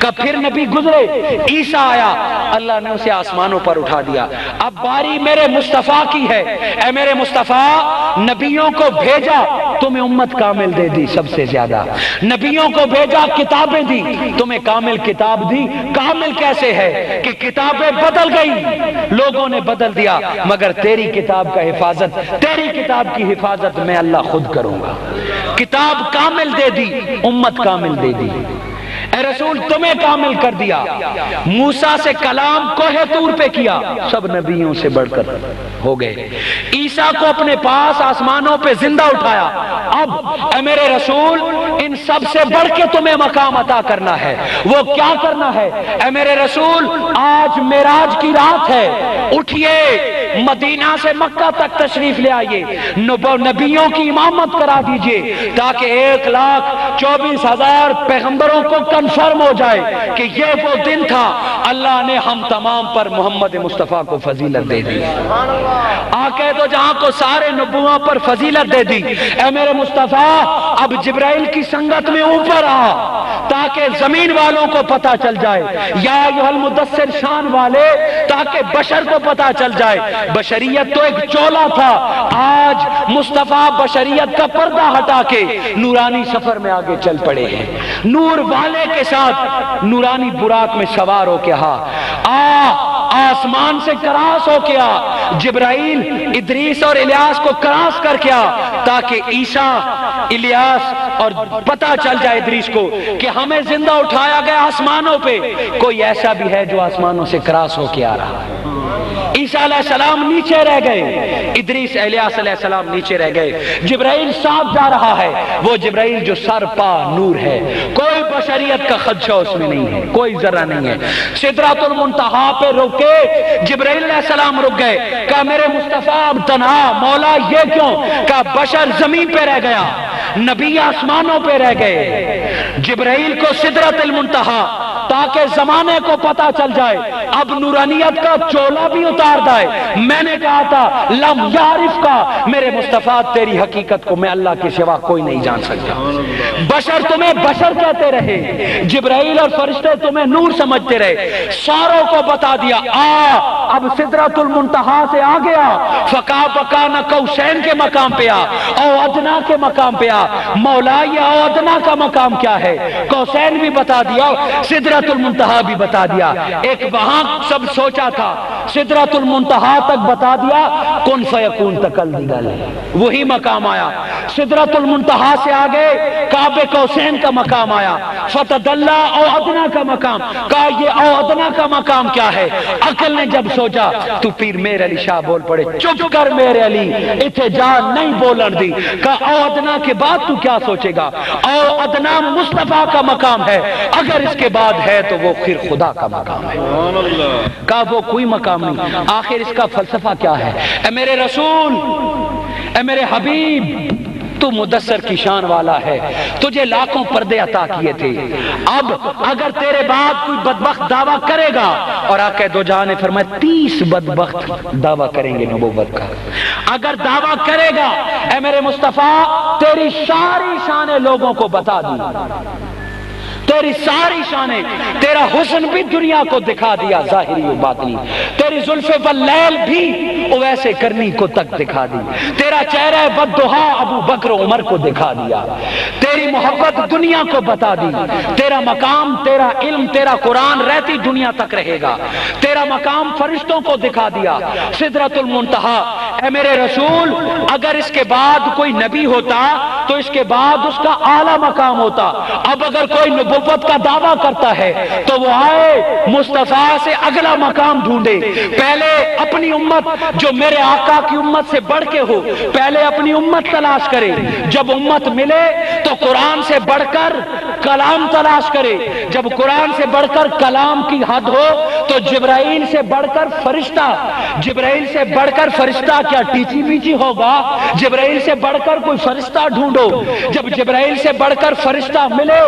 کہ پھر نبی گزرے، عیسیٰ آیا، اللہ نے اسے آسمانوں پر اٹھا دیا۔ اب باری میرے مصطفیٰ کی ہے، اے میرے مصطفیٰ، نبیوں کو بھیجا، تمہیں امت کامل دے دی سب سے زیادہ، نبیوں کو بھیجا، کتابیں دی، تمہیں کامل کتاب دی۔ کامل کیسے ہے کہ کتابیں بدل گئی، لوگوں نے بدل دیا، مگر تیری کتاب کا حفاظت، تیری کتاب کی حفاظت میں اللہ خود کروں گا۔ کتاب کامل دے دی، امت کامل دے دی۔ اے رسول تمہیں کامل کر دیا، موسیٰ سے کلام کوہ طور پہ کیا، سب نبیوں سے بڑھ کر ہو گئے، عیسیٰ کو اپنے پاس آسمانوں پہ زندہ اٹھایا، اب اے میرے رسول ان سب سے بڑھ کے تمہیں مقام عطا کرنا ہے، وہ کیا کرنا ہے؟ اے میرے رسول آج معراج کی رات ہے، اٹھئے مدینہ سے مکہ تک تشریف لے آئیے، نبیوں کی امامت کرا دیجئے تاکہ 1,24,000 پیغمبروں کو کنفرم ہو جائے کہ یہ وہ دن تھا، اللہ نے ہم تمام پر محمد مصطفیٰ کو فضیلت دے دی، آقا تو جہاں کو سارے نبووں پر فضیلت دے دی۔ اے میرے مصطفیٰ اب جبرائیل کی سنگت میں اوپر آ تاکہ زمین والوں کو پتا چل جائے، یا ایھا المدثر شان والے تاکہ بشر کو پتا چل جائے، بشریت تو ایک چولا تھا، آج مصطفیٰ بشریت کا پردہ ہٹا کے نورانی سفر میں آگے چل پڑے ہیں، نور والے کے ساتھ نورانی براق میں سوار ہو کے آسمان سے کراس ہو کے جبرائیل ادریس اور الیاس کو کراس کر کے تاکہ عیسیٰ الیاس اور پتا چل جائے ادریس کو کہ ہمیں زندہ اٹھایا گیا آسمانوں پہ، کوئی ایسا بھی ہے جو آسمانوں سے کراس ہو کے آ رہا ہے۔ عیسیٰ علیہ السلام نیچے رہ گئے، ادریس الیاس علیہ السلام نیچے رہ گئے، جبرائیل ساتھ جا رہا ہے، وہ جبرائیل جو سر پا نور ہے، کوئی بشریت کا خدشہ اس میں نہیں ہے، کوئی ذرہ نہیں ہے۔ سدرۃ المنتہا پہ رکے، جبرائیل علیہ السلام رک گئے، کہا میرے مصطفیٰ اب تنہا، مولا یہ کیوں؟ کہا بشر زمین پہ رہ گیا، نبی آسمانوں پہ رہ گئے، جبرائیل کو سدرۃ المنتہا تاکہ زمانے کو پتا چل جائے، اب نورانیت کا چولا بھی اتار دائے۔ میں نے کہا تھا لم یعرف کا، میرے مصطفیٰ تیری حقیقت کو میں اللہ کے سوا کوئی نہیں جان سکتا، بشر تمہیں بشر کہتے رہے، جبرائیل اور فرشتے تمہیں نور سمجھتے رہے، ساروں کو بتا دیا اب سدرۃ المنتہا سے آ گیا، فقا بکانا قوسین کے مقام پہ او ادنا کے مقام پہ مولا یہ او ادنا کا مقام کیا ہے، قوسین بھی بتا دیا، سدرۃ المنتہا بھی بتا دیا۔ ایک وہاں سب سوچا تھا سدرۃ المنتہا تک بتا دیا، کن فیکون تکل دی گل ہے، وہی مقام آیا۔ سدرۃ المنتہا سے آگے کعب قوسین کا مقام آیا، فتدلی او ادنا کا مقام، کہا یہ او ادنا کا مقام کیا ہے؟ عقل نے جب سوچا تو پیر میر علی شاہ بول پڑے، چپ کر میرے علی اتھے جان نہیں بولن دی، کہا او ادنا کے بعد تو کیا سوچے گا؟ او ادنا مصطفیٰ کا مقام ہے، اگر اس کے بعد ہے تو وہ پھر خدا کا مقام ہے، کہا وہ کوئی مقام نہیں۔ آخر اس کا فلسفہ کیا ہے؟ اے میرے رسول، اے میرے حبیب، تو مدثر کی شان والا ہے، تجھے لاکھوں پردے عطا کیے تھے، اب اگر تیرے بعد کوئی بدبخت دعویٰ کرے گا، اور آقا دو جہاں نے فرمایا 30 بدبخت دعویٰ کریں گے نبوت کا، اگر دعویٰ کرے گا اے میرے مصطفیٰ تیری ساری شانیں لوگوں کو بتا دی، تیری ساری شانیں، تیرا حسن بھی دنیا کو دکھا دیا ظاہری و باطنی، تیری زلف واللیل بھی اویسے کرنی کو تک دکھا دی، تیرا چہرہ بددہا ابو بکر عمر کو دکھا دیا، تیری محبت دنیا کو بتا دی، تیرا مقام، تیرا علم، تیرا قرآن رہتی دنیا تک رہے گا، تیرا مقام فرشتوں کو دکھا دیا، سدرۃ المنتہا۔ اے میرے رسول اگر اس کے بعد کوئی نبی ہوتا تو اس کے بعد اس کا اعلیٰ مقام ہوتا، اب اگر کوئی نبوت کا دعویٰ کرتا ہے تو وہ آئے مصطفیٰ سے اگلا مقام ڈھونڈے، پہلے اپنی امت جو میرے آقا کی امت سے بڑھ کے ہو، پہلے اپنی امت تلاش کرے، جب امت ملے تو قرآن سے بڑھ کر کلام تلاش کرے، جب قرآن سے بڑھ کر کلام کی حد ہو تو جبرائیل سے بڑھ کر فرشتہ، جبرائیل سے بڑھ کر فرشتہ کیا ٹیچی بیچی ہوگا، جبرائیل سے بڑھ کر کوئی فرشتہ ڈھونڈو، جب جبرائیل سے بڑھ کر فرشتہ ملے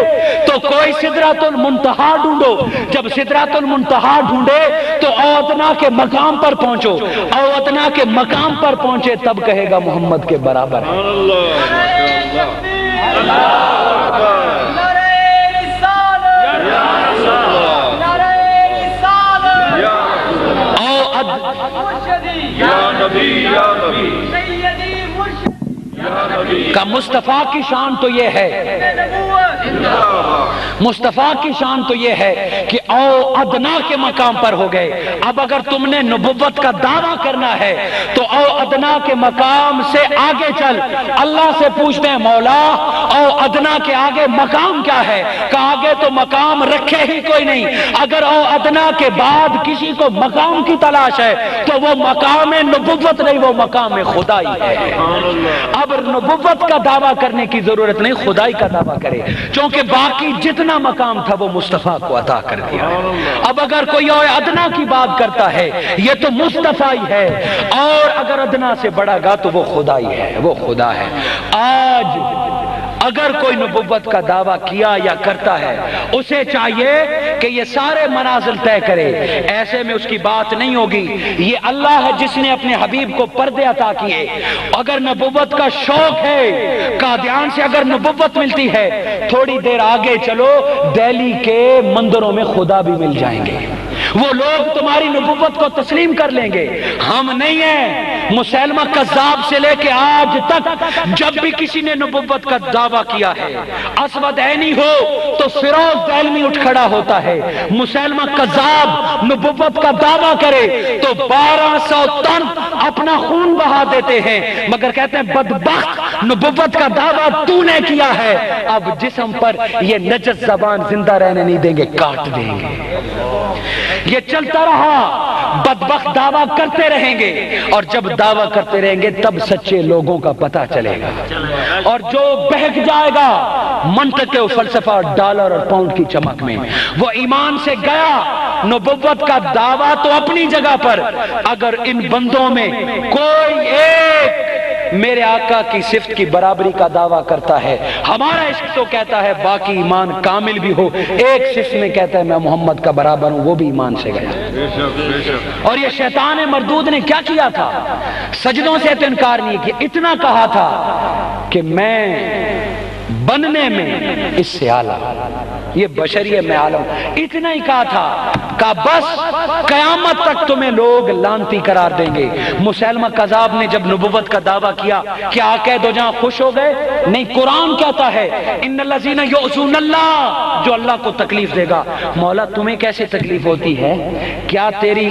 تو کوئی سدرۃ المنتہا ڈھونڈو، جب سدرۃ المنتہا ڈھونڈے تو اوادنا کے مقام پر پہنچو، اوادنا کے مقام پر پہنچے تب کہے گا محمد کے برابر ہے۔ کا مصطفیٰ کی شان تو یہ ہے، مصطفیٰ کی شان تو یہ ہے کہ او ادنا کے مقام پر ہو گئے۔ اب اگر تم نے نبوت کا دعویٰ کرنا ہے تو او ادنا کے مقام سے آگے چل، اللہ سے پوچھتے ہیں مولا او ادنا کے آگے مقام کیا ہے؟ کہ آگے تو مقام رکھے ہی کوئی نہیں، اگر او ادنا کے بعد کسی کو مقام کی تلاش ہے تو وہ مقام نبوت نہیں، وہ مقام خدائی ہے۔ اب نبوت کا دعویٰ کرنے کی ضرورت نہیں، خدائی کا دعویٰ کرے، چونکہ باقی جتنا مقام تھا وہ مصطفیٰ کو عطا کر دیا۔ اب اگر کوئی اور ادنا کی بات کرتا ہے یہ تو مصطفیٰ ہی ہے، اور اگر ادنا سے بڑھا گا تو وہ خدائی ہے، وہ خدا ہے۔ آج اگر کوئی نبوت کا دعویٰ کیا یا کرتا ہے اسے چاہیے کہ یہ سارے منازل طے کرے، ایسے میں اس کی بات نہیں ہوگی۔ یہ اللہ ہے جس نے اپنے حبیب کو پردے عطا کیے۔ اگر نبوت کا شوق ہے، قادیان سے اگر نبوت ملتی ہے، تھوڑی دیر آگے چلو دہلی کے مندروں میں خدا بھی مل جائیں گے، وہ لوگ تمہاری نبوت کو تسلیم کر لیں گے۔ ہم نہیں ہیں۔ مسیلمہ کذاب سے لے کے آج تک جب بھی کسی نے نبوت کا دعویٰ کیا ہے، اسود عینی ہو تو فیروز دہلوی اٹھ کھڑا ہوتا ہے۔ مسیلمہ کذاب نبوت کا دعویٰ کرے تو 1200 ٹن اپنا خون بہا دیتے ہیں، مگر کہتے ہیں بدبخت نبوت کا دعویٰ تو نے کیا ہے، اب جسم پر یہ نجس زبان زندہ رہنے نہیں دیں گے، کاٹ دیں گے۔ یہ چلتا رہا، بدبخت دعویٰ کرتے رہیں گے، اور جب دعویٰ کرتے رہیں گے تب سچے لوگوں کا پتہ چلے گا، اور جو بہک جائے گا منطق و فلسفہ ڈالر اور پاؤنڈ کی چمک میں، وہ ایمان سے گیا۔ نبوت کا دعویٰ تو اپنی جگہ پر، اگر ان بندوں میں کوئی ایک میرے آقا کی صفت کی برابری کا دعویٰ کرتا ہے، ہمارا عشق تو کہتا ہے باقی ایمان کامل بھی ہو، ایک صفت میں کہتا ہے میں محمد کا برابر ہوں، وہ بھی ایمان سے گیا۔ اور یہ شیطان مردود نے کیا کیا تھا؟ سجدوں سے تو انکار نہیں کیا، اتنا کہا تھا کہ میں بننے میں اس سے اعلیٰ، یہ بشریت میں اعلیٰ، اتنا ہی کہا تھا کہ بس قیامت تک تمہیں لوگ لانتی قرار دیں گے۔ مسیلمہ کذاب نے جب نبوت کا دعویٰ کیا، کیا آقا دو جہاں خوش ہو گئے؟ نہیں، قرآن کہتا ہے ان الذین یؤذون اللہ، جو اللہ کو تکلیف دے گا۔ مولا تمہیں کیسے تکلیف ہوتی ہے؟ کیا تیری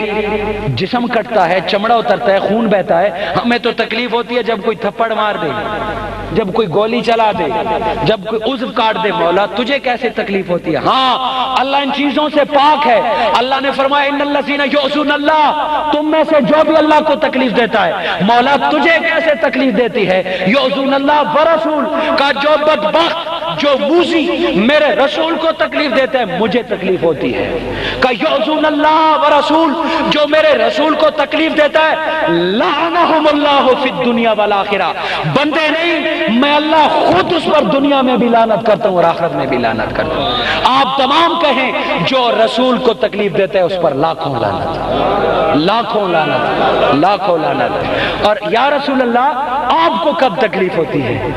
جسم کٹتا ہے، چمڑا اترتا ہے، خون بہتا ہے؟ ہمیں تو تکلیف ہوتی ہے جب کوئی تھپڑ مار دے، جب کوئی گولی چلا دے، جب کوئی عضو کاٹ دے۔ مولا تجھے کیسے تکلیف ہوتی ہے؟ ہاں اللہ ان چیزوں سے پاک ہے۔ اللہ نے فرمایا ان الذین یؤذون اللہ، تم میں سے جو بھی اللہ کو تکلیف دیتا ہے، مولا تجھے کیسے تکلیف دیتی ہے؟ یؤذون اللہ ورسول کا جو بدبخت، جو موذی میرے رسول کو تکلیف دیتا ہے مجھے تکلیف ہوتی ہے۔ کہ یؤذون اللہ ورسول، جو میرے رسول کو تکلیف دیتا ہے لعنہم اللہ فی الدنیا والآخرہ، بندے نہیں میں اللہ خود اس پر دنیا میں بھی لعنت کرتا ہوں اور آخرت میں بھی لعنت کرتا ہوں۔ آپ تمام کہیں جو رسول کو تکلیف دیتا ہے اس پر لاکھوں لعنت، لاکھوں لعنت، لاکھوں لعنت۔ اور یا رسول اللہ آپ کو کب تکلیف ہوتی ہے؟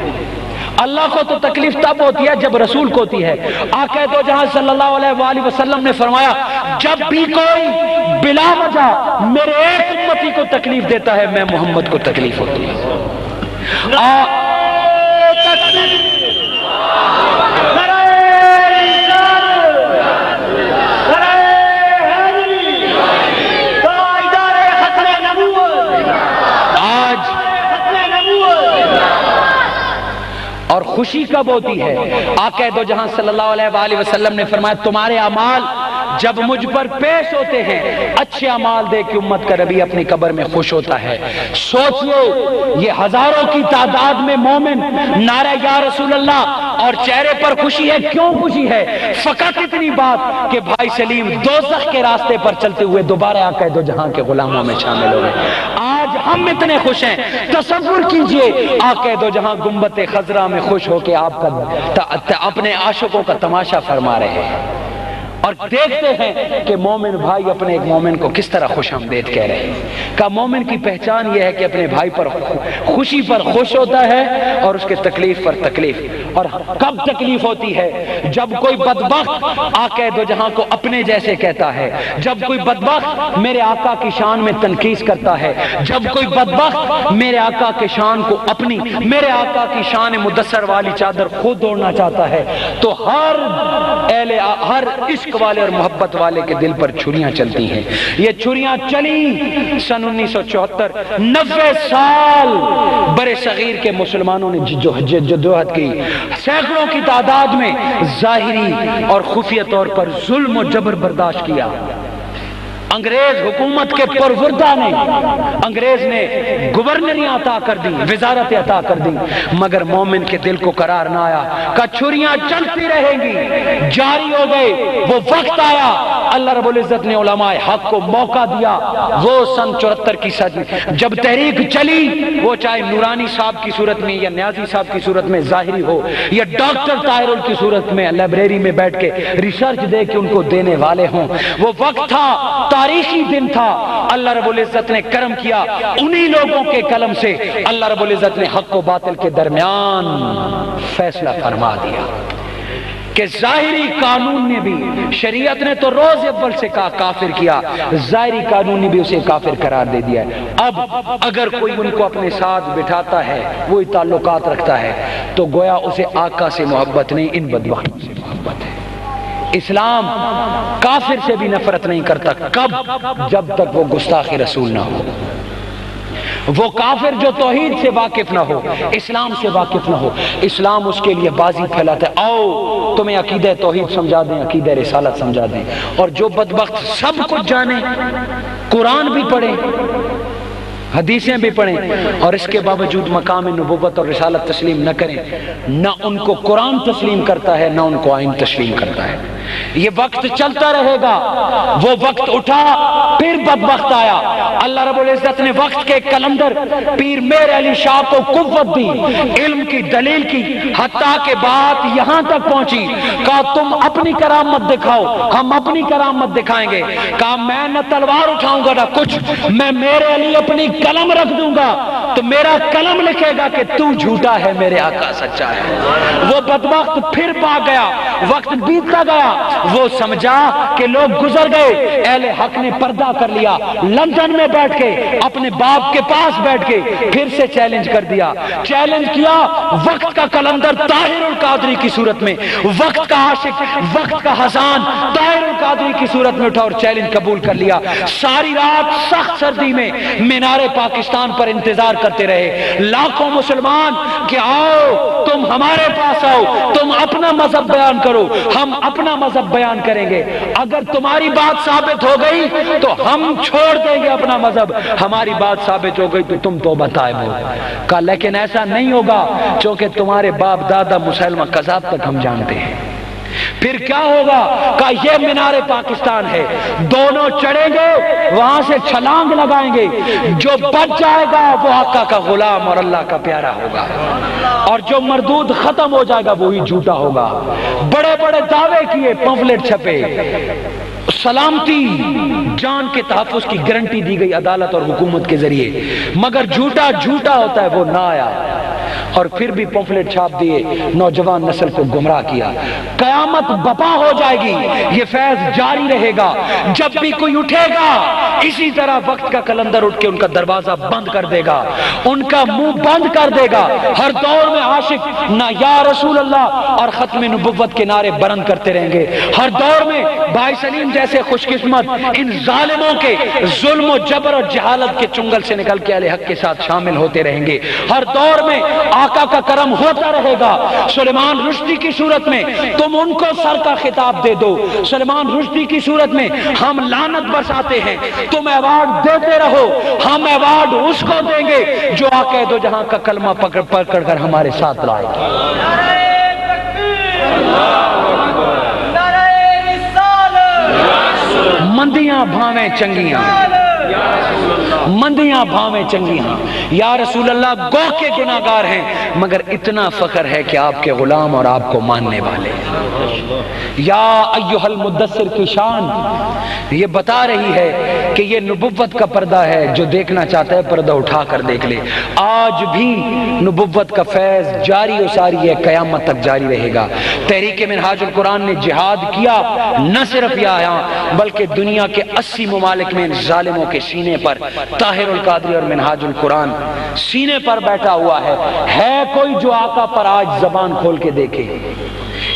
اللہ کو تو تکلیف تب ہوتی ہے جب رسول کو ہوتی ہے۔ آقا دو جہاں صلی اللہ علیہ وآلہ وسلم نے فرمایا جب بھی کوئی بلا وجہ میرے ایک امتی کو تکلیف دیتا ہے میں محمد کو تکلیف ہوتی ہے۔ اور خوشی کب ہوتی ہے؟ آقا دو جہاں صلی اللہ علیہ وآلہ وسلم نے فرمایا تمہارے اعمال جب مجھ پر پیش ہوتے ہیں، اچھے اعمال دے کہ امت کا نبی اپنی قبر میں خوش ہوتا ہے۔ سوچئے یہ ہزاروں کی تعداد میں مومن نعرہ یا رسول اللہ اور چہرے پر خوشی ہے، کیوں خوشی ہے؟ فقط اتنی بات کہ بھائی سلیم دوزخ کے راستے پر چلتے ہوئے دوبارہ آقا دو جہاں کے غلاموں میں شامل ہو گئے۔ آج ہم اتنے خوش ہیں، تصور کیجئے آقا دو جہاں گنبد خضرا میں خوش ہو کے آپ کا اپنے عاشقوں کا تماشا فرما رہے ہیں، اور دیکھتے ہیں کہ مومن بھائی اپنے ایک مومن کو کس طرح خوش آمدید کہہ رہے ہیں۔ کہ مومن کی پہچان یہ ہے کہ اپنے بھائی پر خوشی پر خوش ہوتا ہے اور اس کے تکلیف پر تکلیف۔ اور کب تکلیف ہوتی ہے؟ جب کوئی بدبخت آقا دو جہاں کو اپنے جیسے کہتا ہے، جب کوئی بدبخت میرے آقا کی شان میں تنقیص کرتا ہے، جب کوئی بدبخت میرے آقا کے شان کو اپنی، میرے آقا کی شان مدثر والی چادر خود اوڑھنا چاہتا ہے، تو ہر عشق والے اور محبت والے کے دل پر چھریاں چلتی ہیں۔ یہ چھریاں چلی سن 1974، 90 سال برے صغیر کے مسلمانوں نے جدوجہد کی، سینکڑوں کی تعداد میں ظاہری اور خفیہ طور پر ظلم و جبر برداشت کیا۔ انگریز حکومت کے پروردہ نے، انگریز نے گورنریاں عطا کر دی، وزارتیں عطا کر دی، مگر مومن کے دل کو قرار نہ آیا کہ چھریاں چلتی رہیں گی، جاری ہو گئے۔ وہ وقت آیا، اللہ رب العزت نے علماء حق کو موقع دیا۔ وہ سن 74 کی جب تحریک چلی، وہ چاہے نورانی صاحب کی صورت میں یا نیازی صاحب کی صورت میں ظاہری ہو، یا ڈاکٹر طاہر کی صورت میں لائبریری میں بیٹھ کے ریسرچ دے کے ان کو دینے والے ہوں، وہ وقت تھا، تاریخی دن تھا۔ اللہ رب العزت نے کرم کیا، انہی لوگوں کے قلم سے اللہ رب العزت نے حق و باطل کے درمیان فیصلہ فرما دیا کہ ظاہری قانون نے بھی، شریعت نے تو روز اول سے کافر کیا، ظاہری قانون نے بھی اسے کافر قرار دے دیا ہے۔ اب اگر کوئی ان کو اپنے ساتھ بٹھاتا ہے، وہی تعلقات رکھتا ہے، تو گویا اسے آقا سے محبت نہیں، ان بدبختوں سے محبت ہے۔ اسلام کافر سے بھی نفرت نہیں کرتا، کب؟ جب تک وہ گستاخ رسول نہ ہو، وہ کافر جو توحید سے واقف نہ ہو، اسلام سے واقف نہ ہو، اسلام اس کے لیے بازی پھیلاتا ہے، آؤ تمہیں عقیدہ توحید سمجھا دیں، عقیدہ رسالت سمجھا دیں۔ اور جو بدبخت سب کچھ جانے، قرآن بھی پڑھیں، حدیثیں بھی پڑھیں، اور اس کے باوجود مقام نبوت اور رسالت تسلیم نہ کریں، نہ ان کو قرآن تسلیم کرتا ہے، نہ ان کو آئین تسلیم کرتا ہے۔ یہ وقت چلتا رہے گا۔ وہ وقت اٹھا، پھر بدبخت آیا۔ اللہ رب العزت نے وقت کے کلندر پیر میر علی شاہ کو قوت دی، علم کی دلیل کی، حتیٰ کہ بات یہاں تک پہنچی، کہا تم اپنی کرامت دکھاؤ، ہم اپنی کرامت دکھائیں گے۔ کہا میں نہ تلوار اٹھاؤں گا نہ کچھ، میں میرے علی اپنی قلم رکھ دوں گا، تو میرا قلم لکھے گا کہ تو جھوٹا ہے، میرے آقا سچا ہے۔ وہ بدبخت پھر بھاگ گیا، وقت بیتتا گیا، وہ سمجھا کہ لوگ گزر گئے، اہل حق نے پردہ کر لیا، لندن میں بیٹھ کے اپنے باپ کے پاس بیٹھ کے پھر سے چیلنج کر دیا، چیلنج کیا۔ وقت کا کلندر طاہر القادری کی صورت میں، وقت کا عاشق، وقت کا حسان طاہر القادری کی صورت میں اٹھا اور چیلنج قبول کر لیا۔ ساری رات سخت سردی میں مینار پاکستان پر انتظار کرتے رہے لاکھوں مسلمان کہ آؤ تم ہمارے پاس آؤ، تم اپنا مذہب بیان کرو، ہم اپنا مذہب بیان کریں گے، اگر تمہاری بات ثابت ہو گئی تو ہم چھوڑ دیں گے اپنا مذہب، ہماری بات ثابت ہو گئی تو تم توبہ طائب ہو۔ کہا لیکن ایسا نہیں ہوگا، چونکہ تمہارے باپ دادا مسلمہ قذاب تک ہم جانتے ہیں۔ پھر کیا ہوگا؟ کہا یہ مینار پاکستان ہے، دونوں چڑھیں گے، وہاں سے چھلانگ لگائیں گے، جو بچ جائے گا وہ آقا کا غلام اور اللہ کا پیارا ہوگا، اور جو مردود ختم ہو جائے گا وہی جھوٹا ہوگا۔ بڑے بڑے دعوے کیے، پمفلٹ چھپے، سلامتی جان کے تحفظ کی گارنٹی دی گئی عدالت اور حکومت کے ذریعے، مگر جھوٹا جھوٹا ہوتا ہے، وہ نہ آیا، اور پھر بھی پمفلٹ چھاپ دیے، نوجوان نسل کو گمراہ کیا۔ قیامت بپا ہو جائے گی، یہ فیض جاری رہے گا، جب بھی کوئی اٹھے گا اسی طرح وقت کا کلندر اٹھ کے ان کا دروازہ بند کر دے گا، ان کا منہ بند کر دے گا۔ ہر دور میں عاشق نہ یا رسول اللہ اور ختم نبوت کے نعرے بلند کرتے رہیں گے، ہر دور میں بھائی سلیم جیسے خوش قسمت ان ظالموں کے ظلم و جبر اور جہالت کے چنگل سے نکل کے اہل حق کے ساتھ شامل ہوتے رہیں گے، ہر دور میں آقا کا کرم ہوتا رہے گا۔ سلیمان رشدی کی صورت میں تم ان کو سر کا خطاب دے دو، سلیمان رشدی کی صورت میں ہم لعنت برساتے ہیں، تم ایوارڈ دیتے رہو، ہم ایوارڈ اس کو دیں گے جو آقا دو جہاں کا کلمہ پکڑ کر ہمارے ساتھ لائے گا۔ مندیاں بھاویں چنگیاں، مندیاں بھاویں چنگیاں، یا رسول اللہ گو کے گناہگار ہیں، مگر اتنا فخر ہے کہ آپ کے غلام اور آپ کو ماننے والے۔ یا ایھا المدثر کی شان یہ بتا رہی ہے کہ یہ نبوت کا پردہ ہے، جو دیکھنا چاہتا ہے پردہ اٹھا کر دیکھ لے۔ آج بھی نبوت کا فیض جاری و ساری ہے، قیامت تک جاری رہے گا۔ تحریک منہاج القرآن نے جہاد کیا، نہ صرف یہاں بلکہ دنیا کے 80 ممالک میں ظالموں کے سینے پر طاہر القادری اور منہاج القرآن سینے پر بیٹھا ہوا ہے کوئی جو آقا پر آج زبان کھول کے دیکھے؟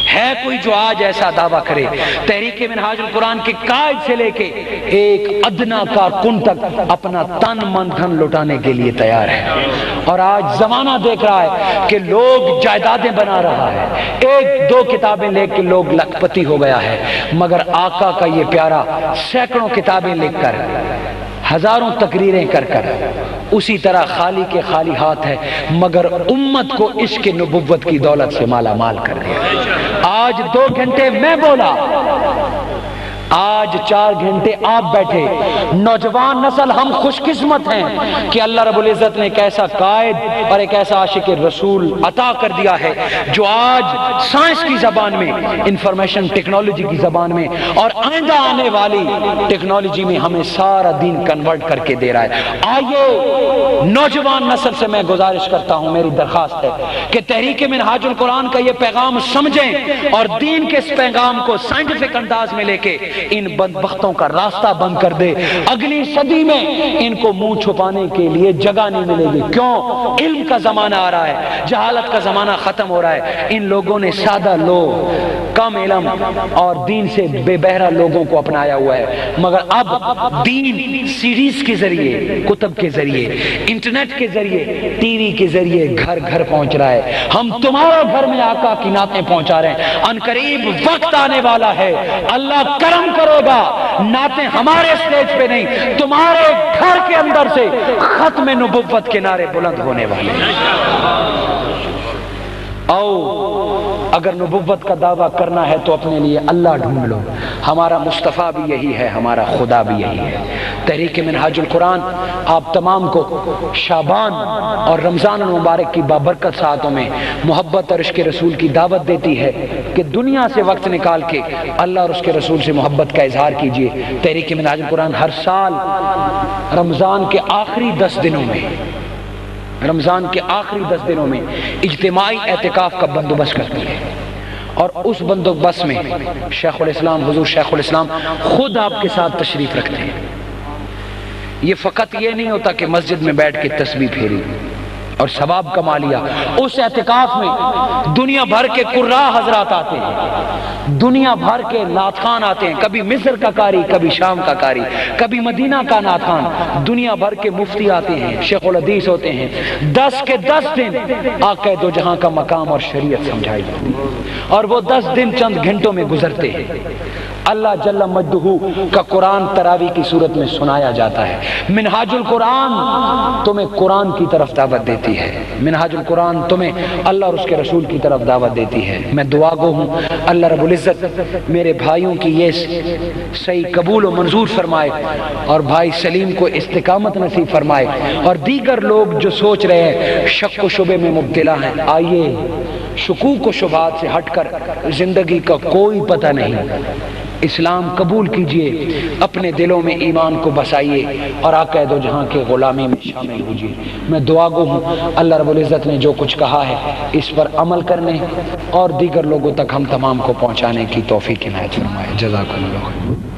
ہے کوئی جو آج ایسا دعویٰ کرے؟ تحریک منہاج القرآن کے قائد سے لے کے ایک ادنا کارکن تک اپنا تن من دھن لٹانے کے لیے تیار ہے۔ اور آج زمانہ دیکھ رہا ہے کہ لوگ جائیدادیں بنا رہا ہے، ایک دو کتابیں لے کے لوگ لکھپتی ہو گیا ہے، مگر آقا کا یہ پیارا سینکڑوں کتابیں لکھ کر، ہزاروں تقریریں کر کر اسی طرح خالی کے خالی ہاتھ ہے، مگر امت کو عشق نبوت کی دولت سے مالا مال کر دیا۔ آج 2 گھنٹے میں بولا، آج 4 گھنٹے آپ بیٹھے۔ نوجوان نسل ہم خوش قسمت ہیں کہ اللہ رب العزت نے ایک ایسا قائد اور ایک ایسا عاشق رسول عطا کر دیا ہے جو آج سائنس کی زبان میں، انفارمیشن ٹیکنالوجی کی زبان میں اور آئندہ آنے والی ٹیکنالوجی میں ہمیں سارا دین کنورٹ کر کے دے رہا ہے۔ آئیے نوجوان نسل سے میں گزارش کرتا ہوں، میری درخواست ہے کہ تحریک منہاج القرآن کا یہ پیغام سمجھیں اور دین کے اس پیغام کو سائنٹیفک انداز میں لے کے ان بدبختوں کا راستہ بند کر دے۔ اگلی صدی میں ان کو منہ چھپانے کے لیے جگہ نہیں ملے گی۔ کیوں؟ علم کا زمانہ آ رہا ہے، جہالت کا زمانہ ختم ہو رہا ہے۔ ان لوگوں نے سادہ لوگ، کم علم اور دین سے بے بہرہ لوگوں کو اپنایا ہوا ہے، مگر اب دین سیریز کے ذریعے، کتب کے ذریعے، انٹرنیٹ کے ذریعے، ٹی وی کے ذریعے گھر گھر پہنچ رہا ہے۔ ہم تمہارے گھر میں آقا کی نعتیں پہنچا رہے ہیں۔ ان قریب وقت آنے والا ہے، اللہ کرم کرے گا، نعتیں ہمارے اسٹیج پہ نہیں، تمہارے گھر کے اندر سے ختم نبوت کے نعرے بلند ہونے والے ہیں۔ آؤ، اگر نبوت کا دعویٰ کرنا ہے تو اپنے لیے اللہ ڈھونڈ لو۔ ہمارا مصطفیٰ بھی یہی ہے، ہمارا خدا بھی یہی ہے۔ تحریک منہاج القرآن آپ تمام کو شعبان اور رمضان المبارک کی بابرکت ساعتوں میں محبت اور عشق رسول کی دعوت دیتی ہے کہ دنیا سے وقت نکال کے اللہ اور اس کے رسول سے محبت کا اظہار کیجیے۔ تحریک منہاج القرآن ہر سال رمضان کے آخری 10 دنوں میں، رمضان کے آخری 10 دنوں میں اجتماعی اعتکاف کا بندوبست کرتی ہے، اور اس بندوبست میں شیخ الاسلام، حضور شیخ الاسلام خود آپ کے ساتھ تشریف رکھتے ہیں۔ یہ فقط یہ نہیں ہوتا کہ مسجد میں بیٹھ کے تسبیح پھیری اور ثواب کما لیا۔ اس اعتکاف میں دنیا بھر کے قراء حضرات آتے ہیں، دنیا بھر کے نعت خوان آتے ہیں، کبھی مصر کا قاری، کبھی شام کا قاری، کبھی مدینہ کا نعت خوان، دنیا بھر کے مفتی آتے ہیں، شیخ الحدیث ہوتے ہیں۔ 10 کے 10 دن آقا دو جہاں کا مقام اور شریعت سمجھائی جاتی ہے، اور وہ 10 دن چند گھنٹوں میں گزرتے ہیں۔ اللہ جل مجدہ کا قرآن تراویح کی صورت میں سنایا جاتا ہے۔ منہاج القرآن تمہیں قرآن کی طرف دعوت دیتی ہے، منہاج القرآن تمہیں اللہ اور اس کے رسول کی طرف دعوت دیتی ہے۔ میں دعا گو ہوں اللہ رب العزت میرے بھائیوں کی یہ صحیح قبول و منظور فرمائے، اور بھائی سلیم کو استقامت نصیب فرمائے، اور دیگر لوگ جو سوچ رہے ہیں، شک و شبے میں مبتلا ہیں، آئیے شکوک و شبہات سے ہٹ کر، زندگی کا کوئی پتہ نہیں، اسلام قبول کیجئے، اپنے دلوں میں ایمان کو بسائیے اور آقا دو جہاں کے غلامی میں شامل ہوجئے۔ میں دعا گو ہوں اللہ رب العزت نے جو کچھ کہا ہے اس پر عمل کرنے اور دیگر لوگوں تک ہم تمام کو پہنچانے کی توفیق عنایت فرمائے۔ جزاکم اللہ خیر۔